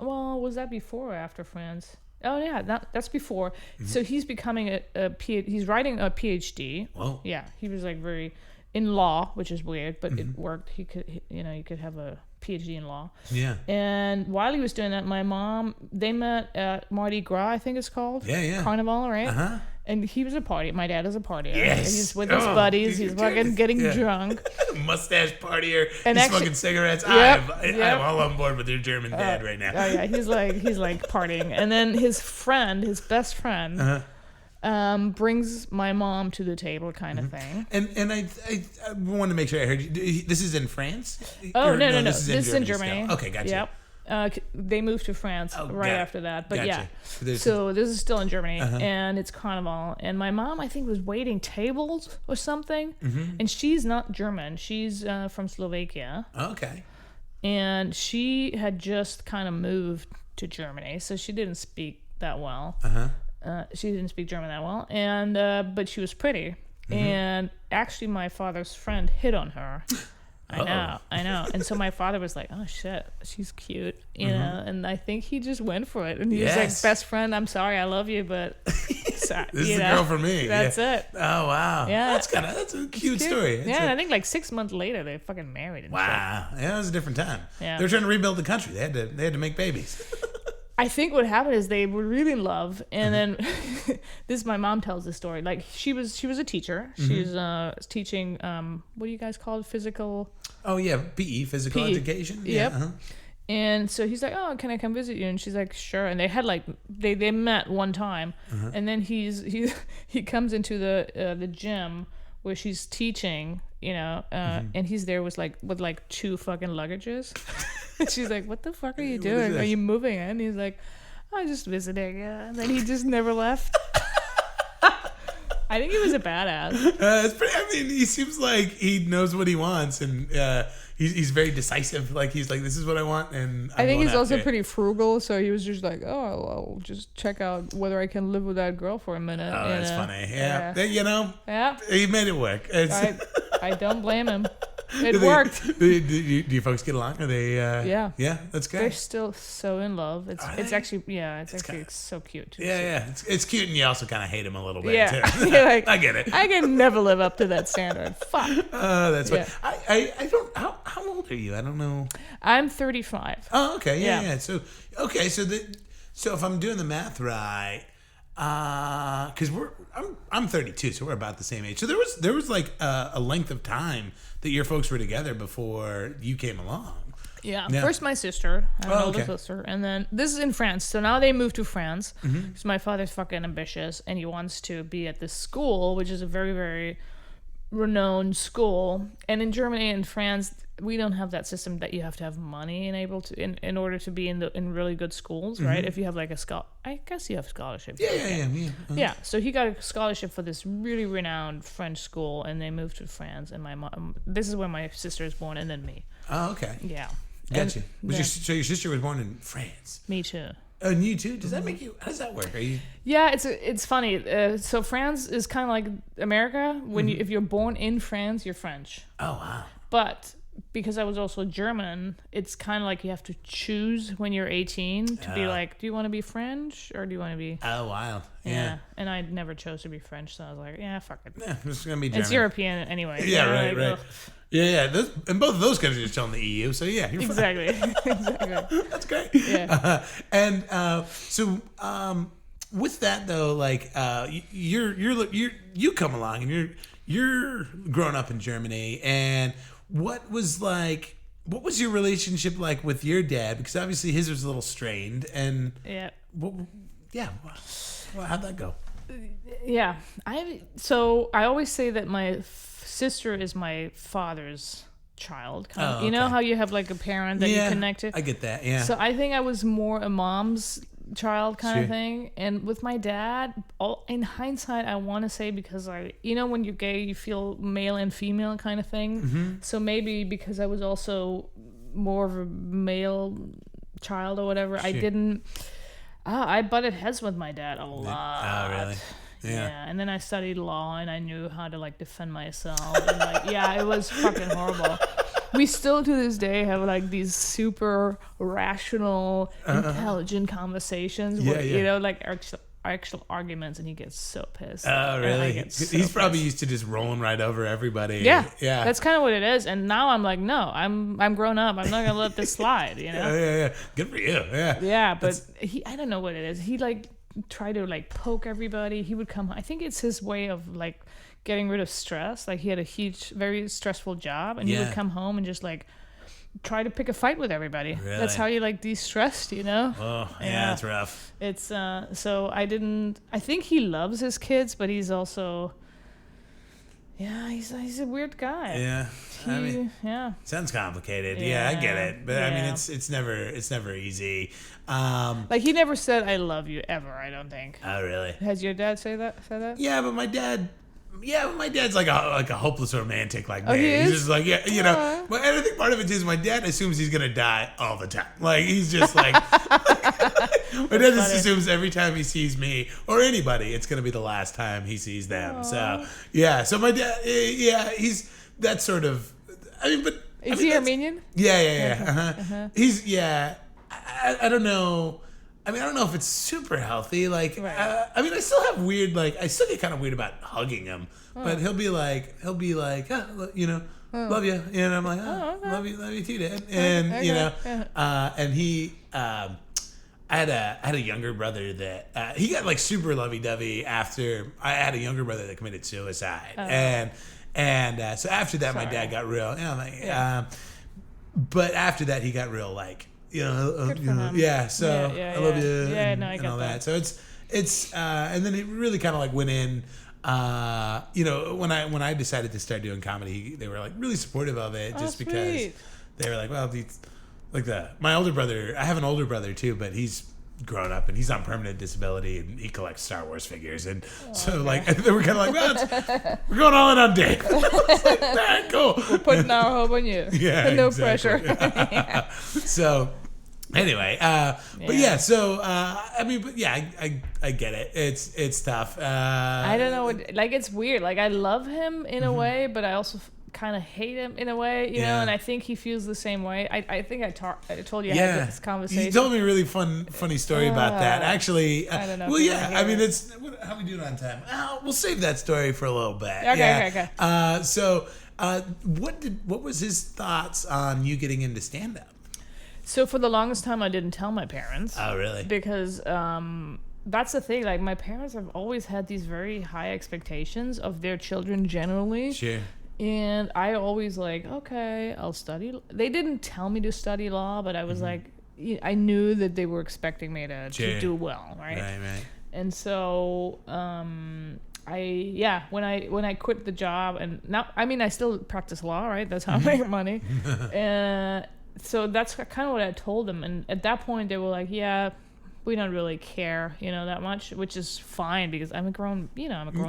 Was that before or after France? Oh yeah, that's before. So he's becoming he's writing a PhD. Whoa. Yeah, he was like very in law, which is weird, but it worked. He could have a PhD in law. Yeah. And while he was doing that, my mom, they met at Mardi Gras, I think it's called. Yeah. Carnival, right? Uh-huh. And he was a party. My dad is a partier. Yes. He's with his buddies. He's fucking getting drunk. Mustache partier. And he's actually, smoking cigarettes. Yep. I'm all on board with your German dad right now. Oh yeah, he's like partying. And then his best friend, brings my mom to the table, kind of thing. And I wanted to make sure I heard you. This is in France? Oh no. This is in Germany. Still. Okay, gotcha. Yep. They moved to France after that, but gotcha. So this is still in Germany, and it's Carnival. And my mom, I think, was waiting tables or something, and she's not German. She's from Slovakia. Okay. And she had just kind of moved to Germany, so she didn't speak that well. She didn't speak German that well, and but she was pretty. And actually, my father's friend hit on her. I know. And so my father was like, "Oh shit, she's cute," you know. And I think he just went for it. And he was like, "Best friend, I'm sorry, I love you, but sorry, this is the girl for me." That's it. Oh wow. Yeah, that's a cute story. And I think like 6 months later they fucking married. And wow. shit. Yeah, it was a different time. Yeah. They were trying to rebuild the country. They had to make babies. I think what happened is they were really in love, and then this my mom tells the story. Like she was a teacher. She's teaching what do you guys call it? Physical. Oh yeah, PE, physical education. Yep. Yeah. And so he's like, "Oh, can I come visit you?" And she's like, "Sure." And they had like they met one time, and then he comes into the gym where she's teaching, and he's there with two fucking luggages. And she's like, "What the fuck are you doing? Are you moving?" And he's like, "I'm just visiting." And then he just never left. I think he was a badass. He seems like he knows what he wants, and he's very decisive. Like he's like, "This is what I want," and I think he's also pretty frugal. So he was just like, "Oh, I'll just check out whether I can live with that girl for a minute." Oh, that's funny. Yeah. Yeah. He made it work. I don't blame him. It worked. Do you folks get along? Are they? Yeah. Yeah, that's good. They're still so in love. It's actually so cute too. Yeah. It's cute, and you also kind of hate him a little bit too. You're like, I get it. I can never live up to that standard. Fuck. Oh, that's fine. I don't. How old are you? I don't know. I'm 35. Oh, okay. Yeah. So if I'm doing the math right, because I'm 32, so we're about the same age. So there was like a length of time that your folks were together before you came along. Yeah. First my sister. I have an older sister. And then this is in France. So now they moved to France. Because my father's fucking ambitious and he wants to be at this school, which is a very, very renowned school. And in Germany and France, we don't have that system that you have to have money in order to be in really good schools, right? If you have like I guess you have scholarship. Yeah. So he got a scholarship for this really renowned French school, and they moved to France. And my mom, this is where my sister is born, and then me. Oh, okay. Yeah. Gotcha. So your sister was born in France. Me too. Oh, and you too? Does that make you? How does that work? Are you? Yeah, it's funny. So France is kind of like America. If you're born in France, you're French. Oh wow. But because I was also German, it's kind of like you have to choose when you're 18 to be like, do you want to be French or do you want to be? Oh wow. Yeah. And I never chose to be French, so I was like, yeah, fuck it. Yeah, I'm just gonna be German. It's European anyway. Yeah, right. Yeah. And both of those countries are still in the EU, so yeah, you're Exactly. Exactly. That's great. Yeah. So with that though, like you come along and you're growing up in Germany, and what was your relationship like with your dad? Because obviously his was a little strained, and how'd that go? Yeah, I always say that my sister is my father's child. You know how you have like a parent that you connect to? I get that, yeah. So I think I was more a mom's child kind of thing. And with my dad, in hindsight, I want to say because when you're gay, you feel male and female kind of thing. Mm-hmm. So maybe because I was also more of a male child or whatever, I butted heads with my dad a lot. Oh, really? Yeah. And then I studied law, and I knew how to like defend myself. And it was fucking horrible. We still to this day have like these super rational, intelligent conversations. Where, like actual arguments, and he gets so pissed. Oh, really? He's probably used to just rolling right over everybody. Yeah. That's kind of what it is. And now I'm like, no, I'm grown up. I'm not gonna let this slide. Yeah. Good for you. Yeah. Yeah, but I don't know what it is. He like tried to like poke everybody. He would come. I think it's his way of like getting rid of stress. Like he had a huge, very stressful job, and he would come home and just like try to pick a fight with everybody. Really? That's how you like de-stressed, Oh, yeah, it's rough. It's so I think he loves his kids, but he's also he's a weird guy. Yeah. Sounds complicated. Yeah, I get it. But I mean it's never easy. Like he never said I love you ever, I don't think. Oh, really? Has your dad said that? Yeah, but my dad's like a hopeless romantic like me. He is? He's just like, But I think part of it is my dad assumes he's gonna die all the time. Like he's just like my dad just assumes every time he sees me or anybody, it's gonna be the last time he sees them. Aww. So my dad, he's that sort of. I mean, but is he Armenian? Yeah. He's I don't know. I mean, I don't know if it's super healthy. Like, right. I mean, I still have weird. Like, I still get kind of weird about hugging him. But he'll be like, love you, and I'm like, okay. love you too, Dad. And and he, I had a younger brother that he got like super lovey-dovey after I had a younger brother that committed suicide, and so after that, my dad got real. But after that, he got real like. So I love you and all that. So it's and then it really kind of like went in. When I decided to start doing comedy, they were like really supportive of it, just because they were like, well, my older brother. I have an older brother too, but he's grown up and he's on permanent disability and he collects Star Wars figures, and they were kind of like, well, we're going all in on Dave. It's like, all right, cool. We're putting our hope on you. Yeah, no exactly. pressure. So. Anyway, so I mean, but yeah, I get it. It's tough. I don't know it's weird. Like I love him in a way, but I also kind of hate him in a way, you know. And I think he feels the same way. I think I told you I had this conversation. You told me a really funny story about that. Actually, I don't know. Well, I mean, it's how we doing on time? We'll save that story for a little bit. Okay. So, what was his thoughts on you getting into stand-up? So for the longest time, I didn't tell my parents. Oh, really? Because that's the thing. Like my parents have always had these very high expectations of their children generally. Sure. And I always okay, I'll study. They didn't tell me to study law, but I was like, I knew that they were expecting me to do well, right? Right. And so when I quit the job, and now I still practice law, right? That's how I make money. So that's kind of what I told them. And at that point, they were like, yeah, we don't really care, that much, which is fine because I'm a grown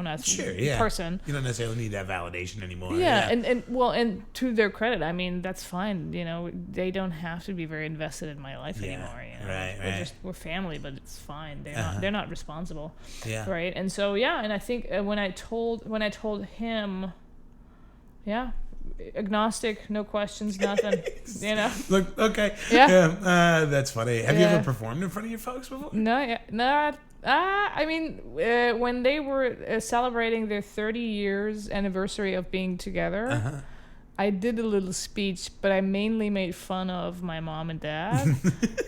ass person. You don't necessarily need that validation anymore. Yeah. And to their credit, that's fine. They don't have to be very invested in my life anymore. Right. We're family, but it's fine. They're not responsible. Yeah. Right. And so, and I think when I told him, agnostic, no questions, nothing. Look, okay. Yeah. That's funny. Have you ever performed in front of your folks before? No. When they were celebrating their 30 years anniversary of being together, I did a little speech, but I mainly made fun of my mom and dad,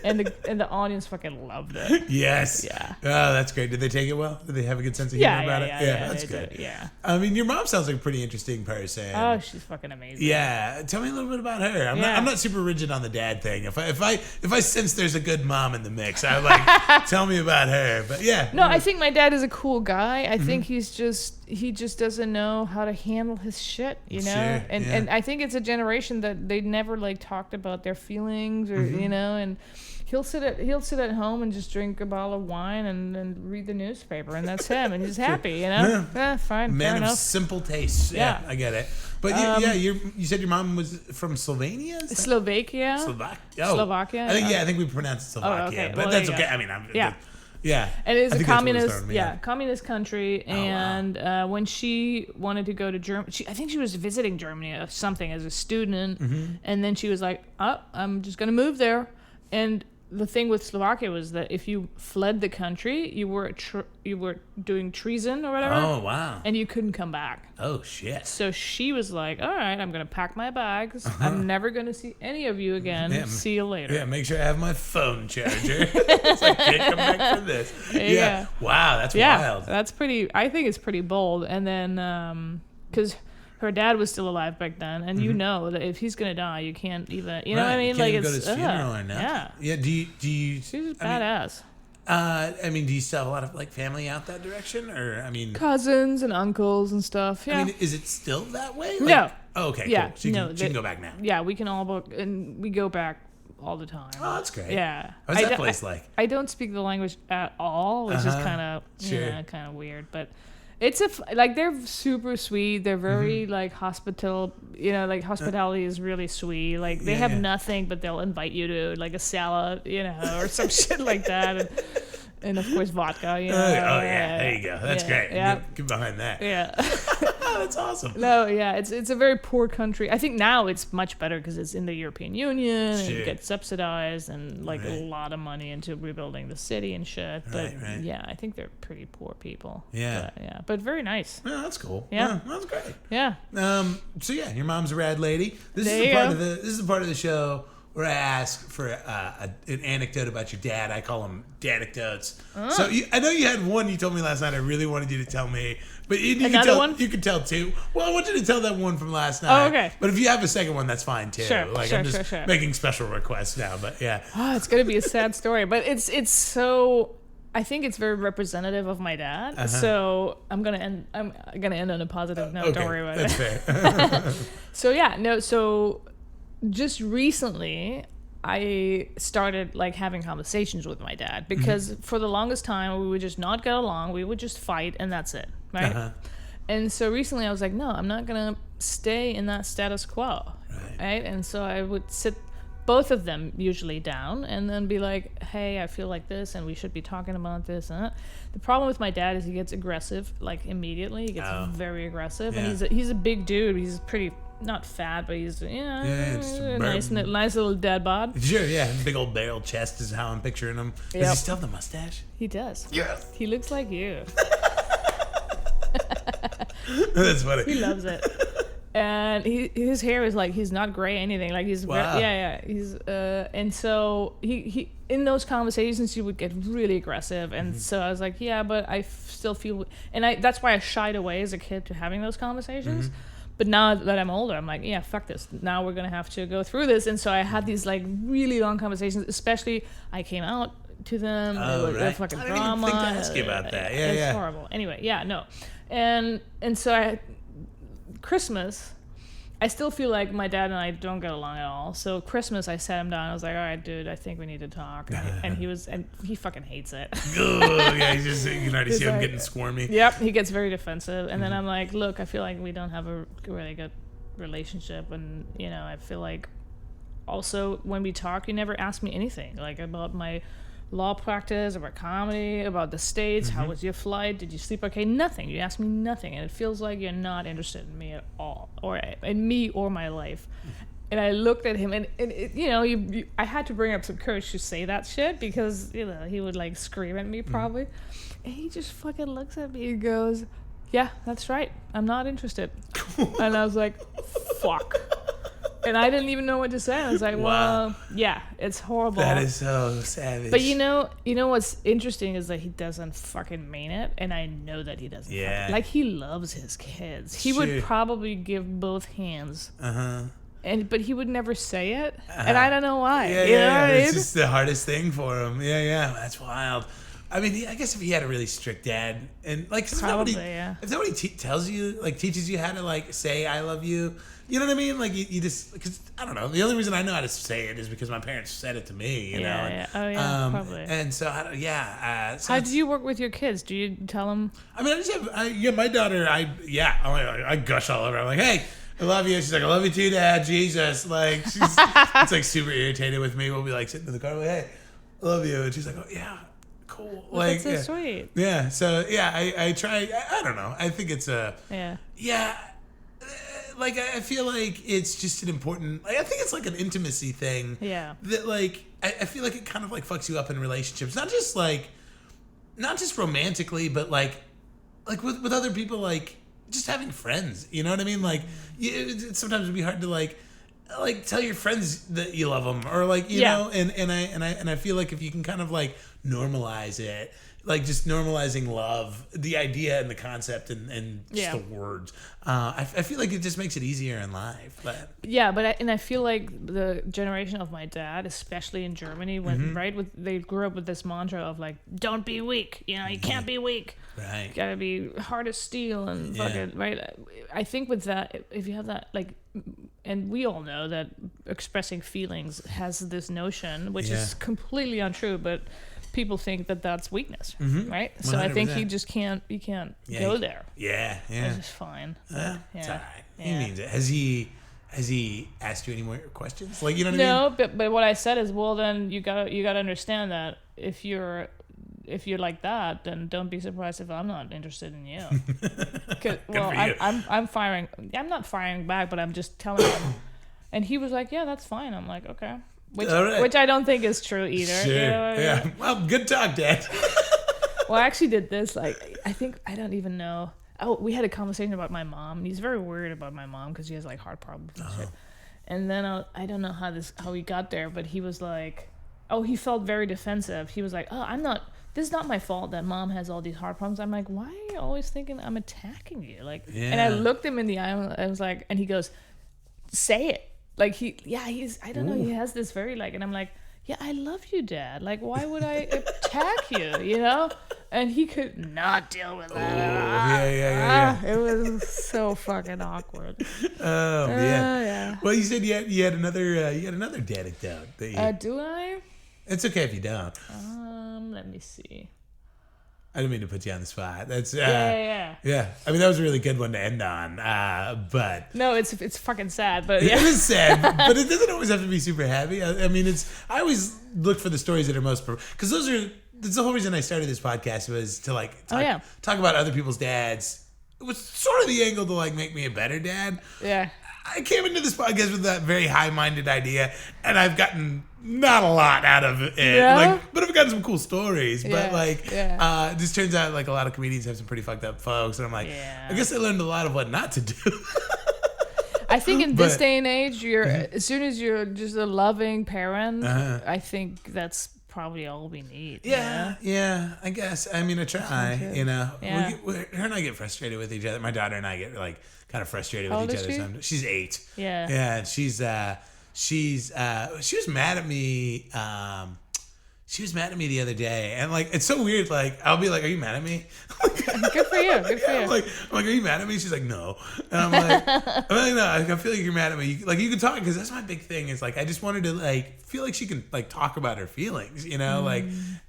and the audience fucking loved it. Yes. Yeah. Oh, that's great. Did they take it well? Did they have a good sense of humor about it? Yeah, that's good. Did, yeah. I mean, your mom sounds like a pretty interesting person. Oh, she's fucking amazing. Yeah. Tell me a little bit about her. I'm not super rigid on the dad thing. If I sense there's a good mom in the mix, I'm like, tell me about her. But yeah. No, I think my dad is a cool guy. I think he just doesn't know how to handle his shit, you know? Sure, And I think it's a generation that they never like talked about their feelings or you know, and he'll sit at home and just drink a bottle of wine and read the newspaper, and that's him, and he's happy, you know? Yeah, fine. Man fair of enough. simple tastes. Yeah, I get it. But you said your mom was from Slovenia? Is that- Slovakia. Slovakia. I think we pronounced it Slovakia, okay. but Well, that's there okay. you go. I mean, Yeah. Yeah. And it is I a think that's what communist, started me, communist country. And when she wanted to go to Germany, I think she was visiting Germany or something as a student. And then she was like, "Oh, I'm just gonna move there." And the thing with Slovakia was that if you fled the country, you were doing treason or whatever. Oh wow. And you couldn't come back. Oh shit. So she was like, "All right, I'm gonna pack my bags. I'm never gonna see any of you again. Yeah, see you later." Yeah, make sure I have my phone charger. It's like, can't come back for this. Yeah. Wow, that's wild. That's pretty. I think it's pretty bold. And then, because her dad was still alive back then, and you know that if he's gonna die, you can't even. You know what I mean? You can't even go to his funeral or nothing. Yeah. Yeah. Do you? She's badass. I mean, do you still have a lot of like family out that direction, or I mean, Cousins and uncles and stuff. Yeah. I mean, is it still that way? Like, No. Oh, okay. Yeah. Cool. She can go back now. Yeah, we can all and we go back all the time. Oh, that's great. Yeah. What's that place like? I don't speak the language at all, which is kind of kind of weird, but it's like they're super sweet. They're very like hospitality is really sweet. Like they have nothing, but they'll invite you to like a salad, you know, or some shit like that. And of course vodka, you know. Oh yeah, there you go. That's great. Yeah. Get behind that. Yeah. That's awesome. No, yeah, it's a very poor country. I think now it's much better because it's in the European Union and it gets subsidized and like a lot of money into rebuilding the city and shit. But yeah, I think they're pretty poor people. Yeah. But very nice. Yeah, that's cool. Yeah. That's great. Yeah. So yeah, your mom's a rad lady. This is the part of the show where I ask for an anecdote about your dad. I call them dadecdotes. So I know you had one you told me last night. I really wanted you to tell me, but you can tell two. Well, I want you to tell that one from last night. Oh, okay. But if you have a second one, that's fine too. Sure, I'm just making special requests now. But yeah. Oh, it's gonna be a sad story, but it's so. I think it's very representative of my dad. So I'm gonna end on a positive note. Okay, don't worry about that's it. Fair. So just recently I started like having conversations with my dad because for the longest time we would just not get along. We would just fight and that's it, right? And so recently I was like, no, I'm not gonna stay in that status quo, right? And so I would sit both of them usually down and then be like, hey, I feel like this and we should be talking about this and that. The problem with my dad is he gets aggressive like immediately. He gets very aggressive and he's a big dude. He's pretty not fat, but he's a nice little dad bod. Sure, yeah. Big old barrel chest is how I'm picturing him. Does he still have the mustache? He does. Yes. He looks like you. That's funny. He loves it. And his hair is like he's not gray anything. Like he's he's and so he in those conversations he would get really aggressive. And so I was like, yeah, but I still feel and that's why I shied away as a kid to having those conversations. But now that I'm older, I'm like, yeah, fuck this. Now we're going to have to go through this. And so I had these like really long conversations, especially I came out to them. They were fucking drama. I didn't even think to ask you about that. It's horrible. Anyway, no. And so Christmas, I still feel like my dad and I don't get along at all. So Christmas, I sat him down. I was like, all right, dude, I think we need to talk. And he fucking hates it. Oh, yeah, you can already see him getting squirmy. Yep, he gets very defensive. And then I'm like, look, I feel like we don't have a really good relationship. And, I feel like also when we talk, you never ask me anything, like about my law practice, about comedy, about the States. How was your flight? Did you sleep okay? Nothing. You asked me nothing, and it feels like you're not interested in me at all, or in me or my life. And I looked at him, and I had to bring up some courage to say that shit because he would like scream at me probably, and he just fucking looks at me and goes, "Yeah, that's right. I'm not interested." And I was like, "Fuck." And I didn't even know what to say. I was like, Wow. well, yeah, it's horrible. That is so savage. But you know what's interesting is that he doesn't fucking mean it, and I know that he doesn't. Yeah. Like, he loves his kids. He Sure. would probably give both hands. Uh-huh. But he would never say it, and I don't know why. Yeah, you know what I mean? It's just the hardest thing for him. Yeah, that's wild. I mean, I guess if he had a really strict dad, and like, if Probably, somebody, yeah. if somebody tells you, like, teaches you how to like say "I love you," you know what I mean? Like, you just, because I don't know. The only reason I know how to say it is because my parents said it to me. You know. Yeah. Oh yeah, probably. And so, so How do you work with your kids? Do you tell them? I mean, I just have, my daughter, I gush all over her. I'm like, hey, I love you. She's like, I love you too, Dad. Jesus. Like, it's like super irritated with me. We'll be like sitting in the car, like, hey, I love you. And she's like, oh, yeah, cool. Like, That's so sweet. Yeah. So, yeah, I try. I don't know. I think it's yeah. Like, I feel like it's just an important, like, I think it's like an intimacy thing. Yeah. That, like, I feel like it kind of like fucks you up in relationships. Not just romantically, but like with other people, like just having friends. You know what I mean? Like, sometimes it'd be hard to like tell your friends that you love them, or like you know. And I feel like if you can kind of like normalize it, like just normalizing love, the idea and the concept and just the words. I feel like it just makes it easier in life. But I feel like the generation of my dad, especially in Germany, when they grew up with this mantra of like, don't be weak. You know, you can't be weak. Right. You gotta be hard as steel and fucking right. I think with that, if you have that, like, and we all know that expressing feelings has this notion, which is completely untrue, but people think that that's weakness, right? So 100%. I think he just can't go there. Yeah. Which is fine. It's all right. He means it. Has he asked you any more questions? Like, you know what I mean? No, but what I said is, well, then you gotta understand that if you're like that, then don't be surprised if I'm not interested in you. I'm firing. I'm not firing back, but I'm just telling him. And he was like, "Yeah, that's fine." I'm like, "Okay." Which I don't think is true either. Sure. You know what I mean? Well, good talk, Dad. Well, I actually did this. Like, I don't even know. Oh, we had a conversation about my mom. And he's very worried about my mom because she has like heart problems and shit. And then I don't know how he got there, but he was like, he felt very defensive. He was like, this is not my fault that mom has all these heart problems. I'm like, why are you always thinking I'm attacking you? Like, and I looked him in the eye and I was like, and he goes, say it. Like he's, I don't know. He has this very like, and I'm like, yeah, I love you, Dad. Like, why would I attack you? You know? And he could not deal with that. Yeah. It was so fucking awkward. Oh man. Yeah. Well, you said you had another dad anecdote that you. Do I? It's okay if you don't. Let me see. I didn't mean to put you on the spot. That's yeah. I mean, that was a really good one to end on. But no, it's fucking sad. But it is sad, but it doesn't always have to be super happy. I mean, I always look for the stories that are most because that's the whole reason I started this podcast was to like talk about other people's dads. It was sort of the angle to like make me a better dad. Yeah. I came into this podcast with that very high-minded idea, and I've gotten not a lot out of it. Yeah? But I've gotten some cool stories. Yeah. But this turns out like a lot of comedians have some pretty fucked up folks, and I'm like, I guess I learned a lot of what not to do. I think in this day and age, as soon as you're just a loving parent, I think that's probably all we need. Yeah, I guess. I mean, I try. You know, her and I get frustrated with each other. My daughter and I get like kind of frustrated with each other. Sometimes. She's 8. Yeah. And she was mad at me. She was mad at me the other day, and like it's so weird. Like I'll be like, "Are you mad at me?" Good for you. Good for you. I'm like, "Are you mad at me?" She's like, "No." And I'm like, "No, I feel like you're mad at me. You can talk because that's my big thing. Is like I just wanted to like feel like she can like talk about her feelings, you know, like,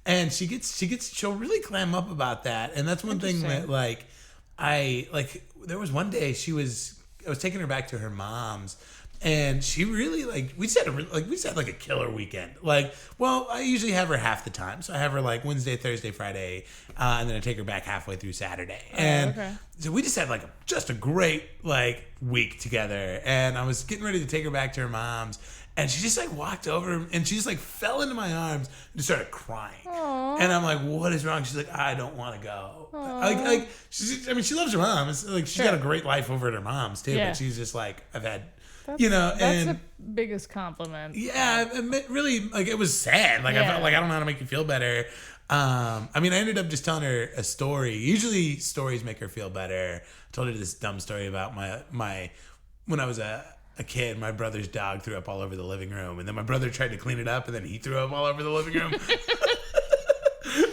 and she'll really clam up about that, and that's one thing that like there was one day I was taking her back to her mom's. And she really we just had like a killer weekend. Like, well, I usually have her half the time, so I have her like Wednesday, Thursday, Friday, and then I take her back halfway through Saturday. And so we just had like just a great like week together, and I was getting ready to take her back to her mom's, and she just like walked over and she just like fell into my arms and just started crying. Aww. And I'm like, what is wrong? She's like, I don't want to go. Like she loves her mom. It's like she's got a great life over at her mom's too, but she's just like, I've had. That's the biggest compliment. Yeah, really, like it was sad. Like I felt like I don't know how to make you feel better. I ended up just telling her a story. Usually stories make her feel better. I told her this dumb story about my when I was a kid, my brother's dog threw up all over the living room, and then my brother tried to clean it up, and then he threw up all over the living room.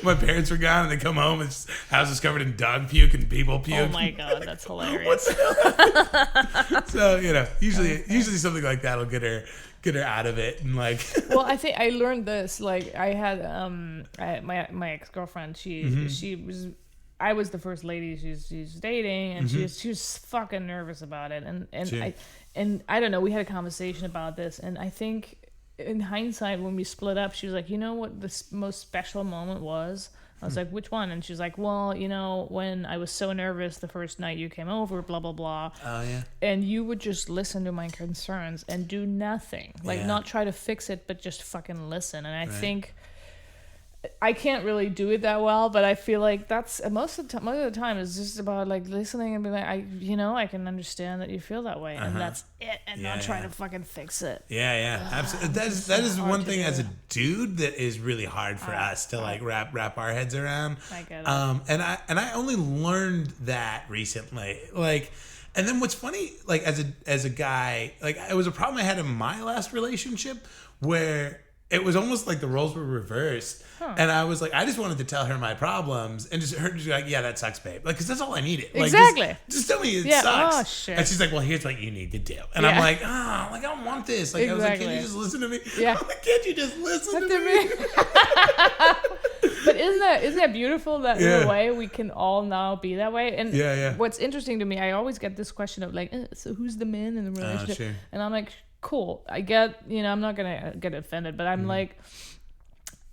My parents were gone, and they come home, and the house is covered in dog puke and people puke. Oh my god, that's hilarious. So usually something like that will get her out of it, and like. Well, I think I learned this. Like I had my ex-girlfriend. I was the first lady she's dating, and she was fucking nervous about it, and I don't know. We had a conversation about this, and I think. In hindsight, when we split up, she was like, you know what the most special moment was? I was like, which one? And she's like, well, when I was so nervous the first night you came over, blah, blah, blah. Oh, yeah. And you would just listen to my concerns and do nothing. Like, not try to fix it, but just fucking listen. And I think... I can't really do it that well, but I feel like that's most of the time it's just about like listening and being like, I can understand that you feel that way, and that's it, and not trying to fucking fix it. Yeah, absolutely. That is one thing as a dude that is really hard for us to like wrap our heads around. I get it. And I only learned that recently, like. And then what's funny, like as a guy, like it was a problem I had in my last relationship where. It was almost like the roles were reversed. And I was like, I just wanted to tell her my problems and just her just be like, yeah, that sucks, babe. Like, because that's all I needed. Like, exactly. Just tell me it sucks. Oh, shit. And she's like, well, here's what you need to do. And I'm like, I don't want this. Like, I was like, can you just listen to me? Yeah. I'm like, can't you just listen to me? But isn't that beautiful that in a way we can all now be that way? And what's interesting to me, I always get this question of like, so who's the man in the relationship? Sure. And I'm like, cool. I get, I'm not going to get offended, but I'm like,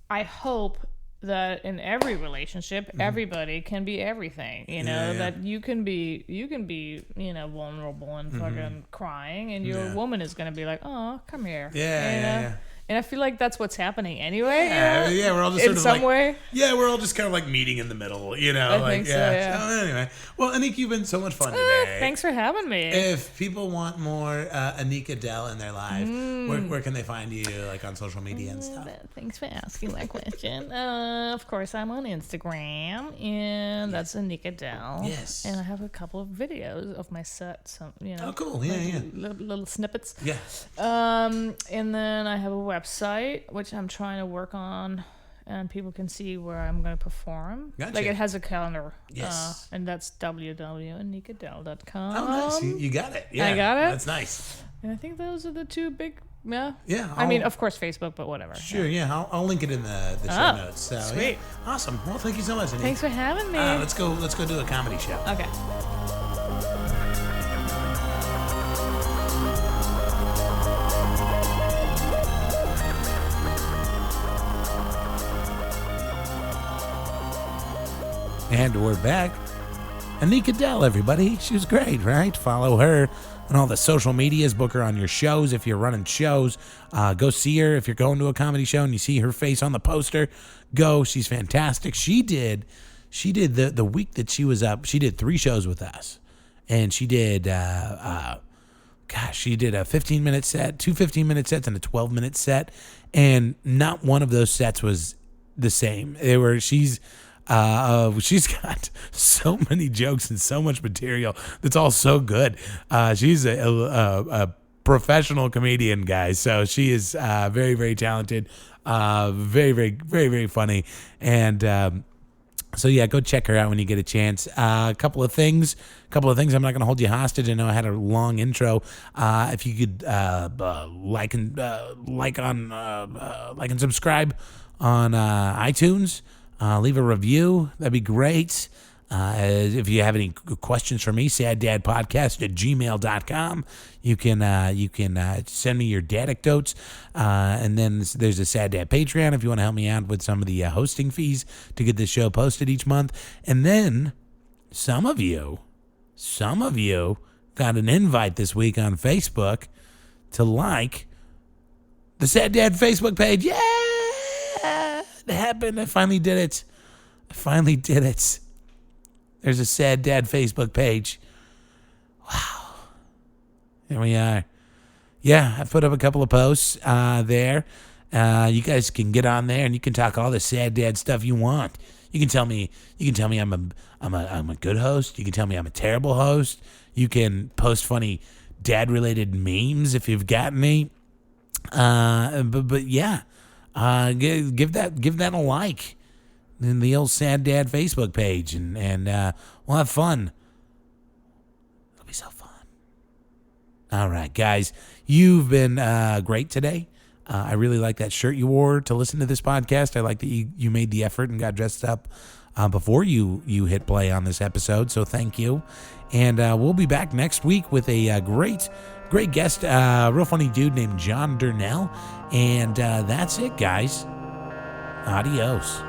I hope that in every relationship, everybody can be everything, that you can be, vulnerable and fucking crying, and your woman is going to be like, oh, come here. Yeah. And I feel like that's what's happening anyway. Yeah, we're all just sort in of some like, way. Yeah, we're all just kind of like meeting in the middle, I like think so, yeah. So anyway, well, Annick, you've been so much fun today. Thanks for having me. If people want more Annick Adelle in their life, where can they find you, like on social media and stuff? Thanks for asking that question. Of course, I'm on Instagram, and that's Annick Adelle. Yes. And I have a couple of videos of my set, so Oh, cool. Yeah. Little snippets. Yeah. And then I have a website which I'm trying to work on, and people can see where I'm going to perform. Gotcha. Like it has a calendar. Yes. And that's www.annickadelle.com. Oh, nice. You got it. Yeah. I got it. That's nice. And I think those are the two big. Yeah. Yeah. I mean, of course, Facebook, but whatever. Sure. Yeah. I'll link it in the show notes. So, sweet. Yeah. Awesome. Well, thank you so much, Annick. Thanks for having me. Let's go do a comedy show. Okay. And we're back. Annick Adelle, everybody. She was great, right? Follow her on all the social medias. Book her on your shows if you're running shows. Go see her if you're going to a comedy show and you see her face on the poster. Go. She's fantastic. She did the week that she was up. She did 3 shows with us, and she did. She did a 15-minute set, 2 15-minute sets, and a 12-minute set, and not one of those sets was the same. She's got so many jokes and so much material that's all so good. She's a professional comedian, guys. So she is very, very talented, very, very, very, very funny. And so yeah, go check her out when you get a chance. A couple of things. I'm not going to hold you hostage. I know I had a long intro. If you could like and subscribe on iTunes. Leave a review. That'd be great. If you have any questions for me, saddadpodcast@gmail.com. You can send me your dadecdotes. And then there's a Sad Dad Patreon if you want to help me out with some of the hosting fees to get this show posted each month. And then some of you got an invite this week on Facebook to like the Sad Dad Facebook page. Yeah, it happened. I finally did it. There's a Sad Dad Facebook page. Wow. Here we are. Yeah, I put up a couple of posts there. You guys can get on there and you can talk all the Sad Dad stuff you want. You can tell me I'm a good host. You can tell me I'm a terrible host. You can post funny dad related memes if you've got any. But yeah, give that a like in the old Sad Dad Facebook page, and we'll have fun. It'll be so fun. All right, guys, you've been great today. I really like that shirt you wore to listen to this podcast. I like that you made the effort and got dressed up before you hit play on this episode. So thank you. And we'll be back next week with a great guest, real funny dude named John Durnell. And that's it, guys. Adios.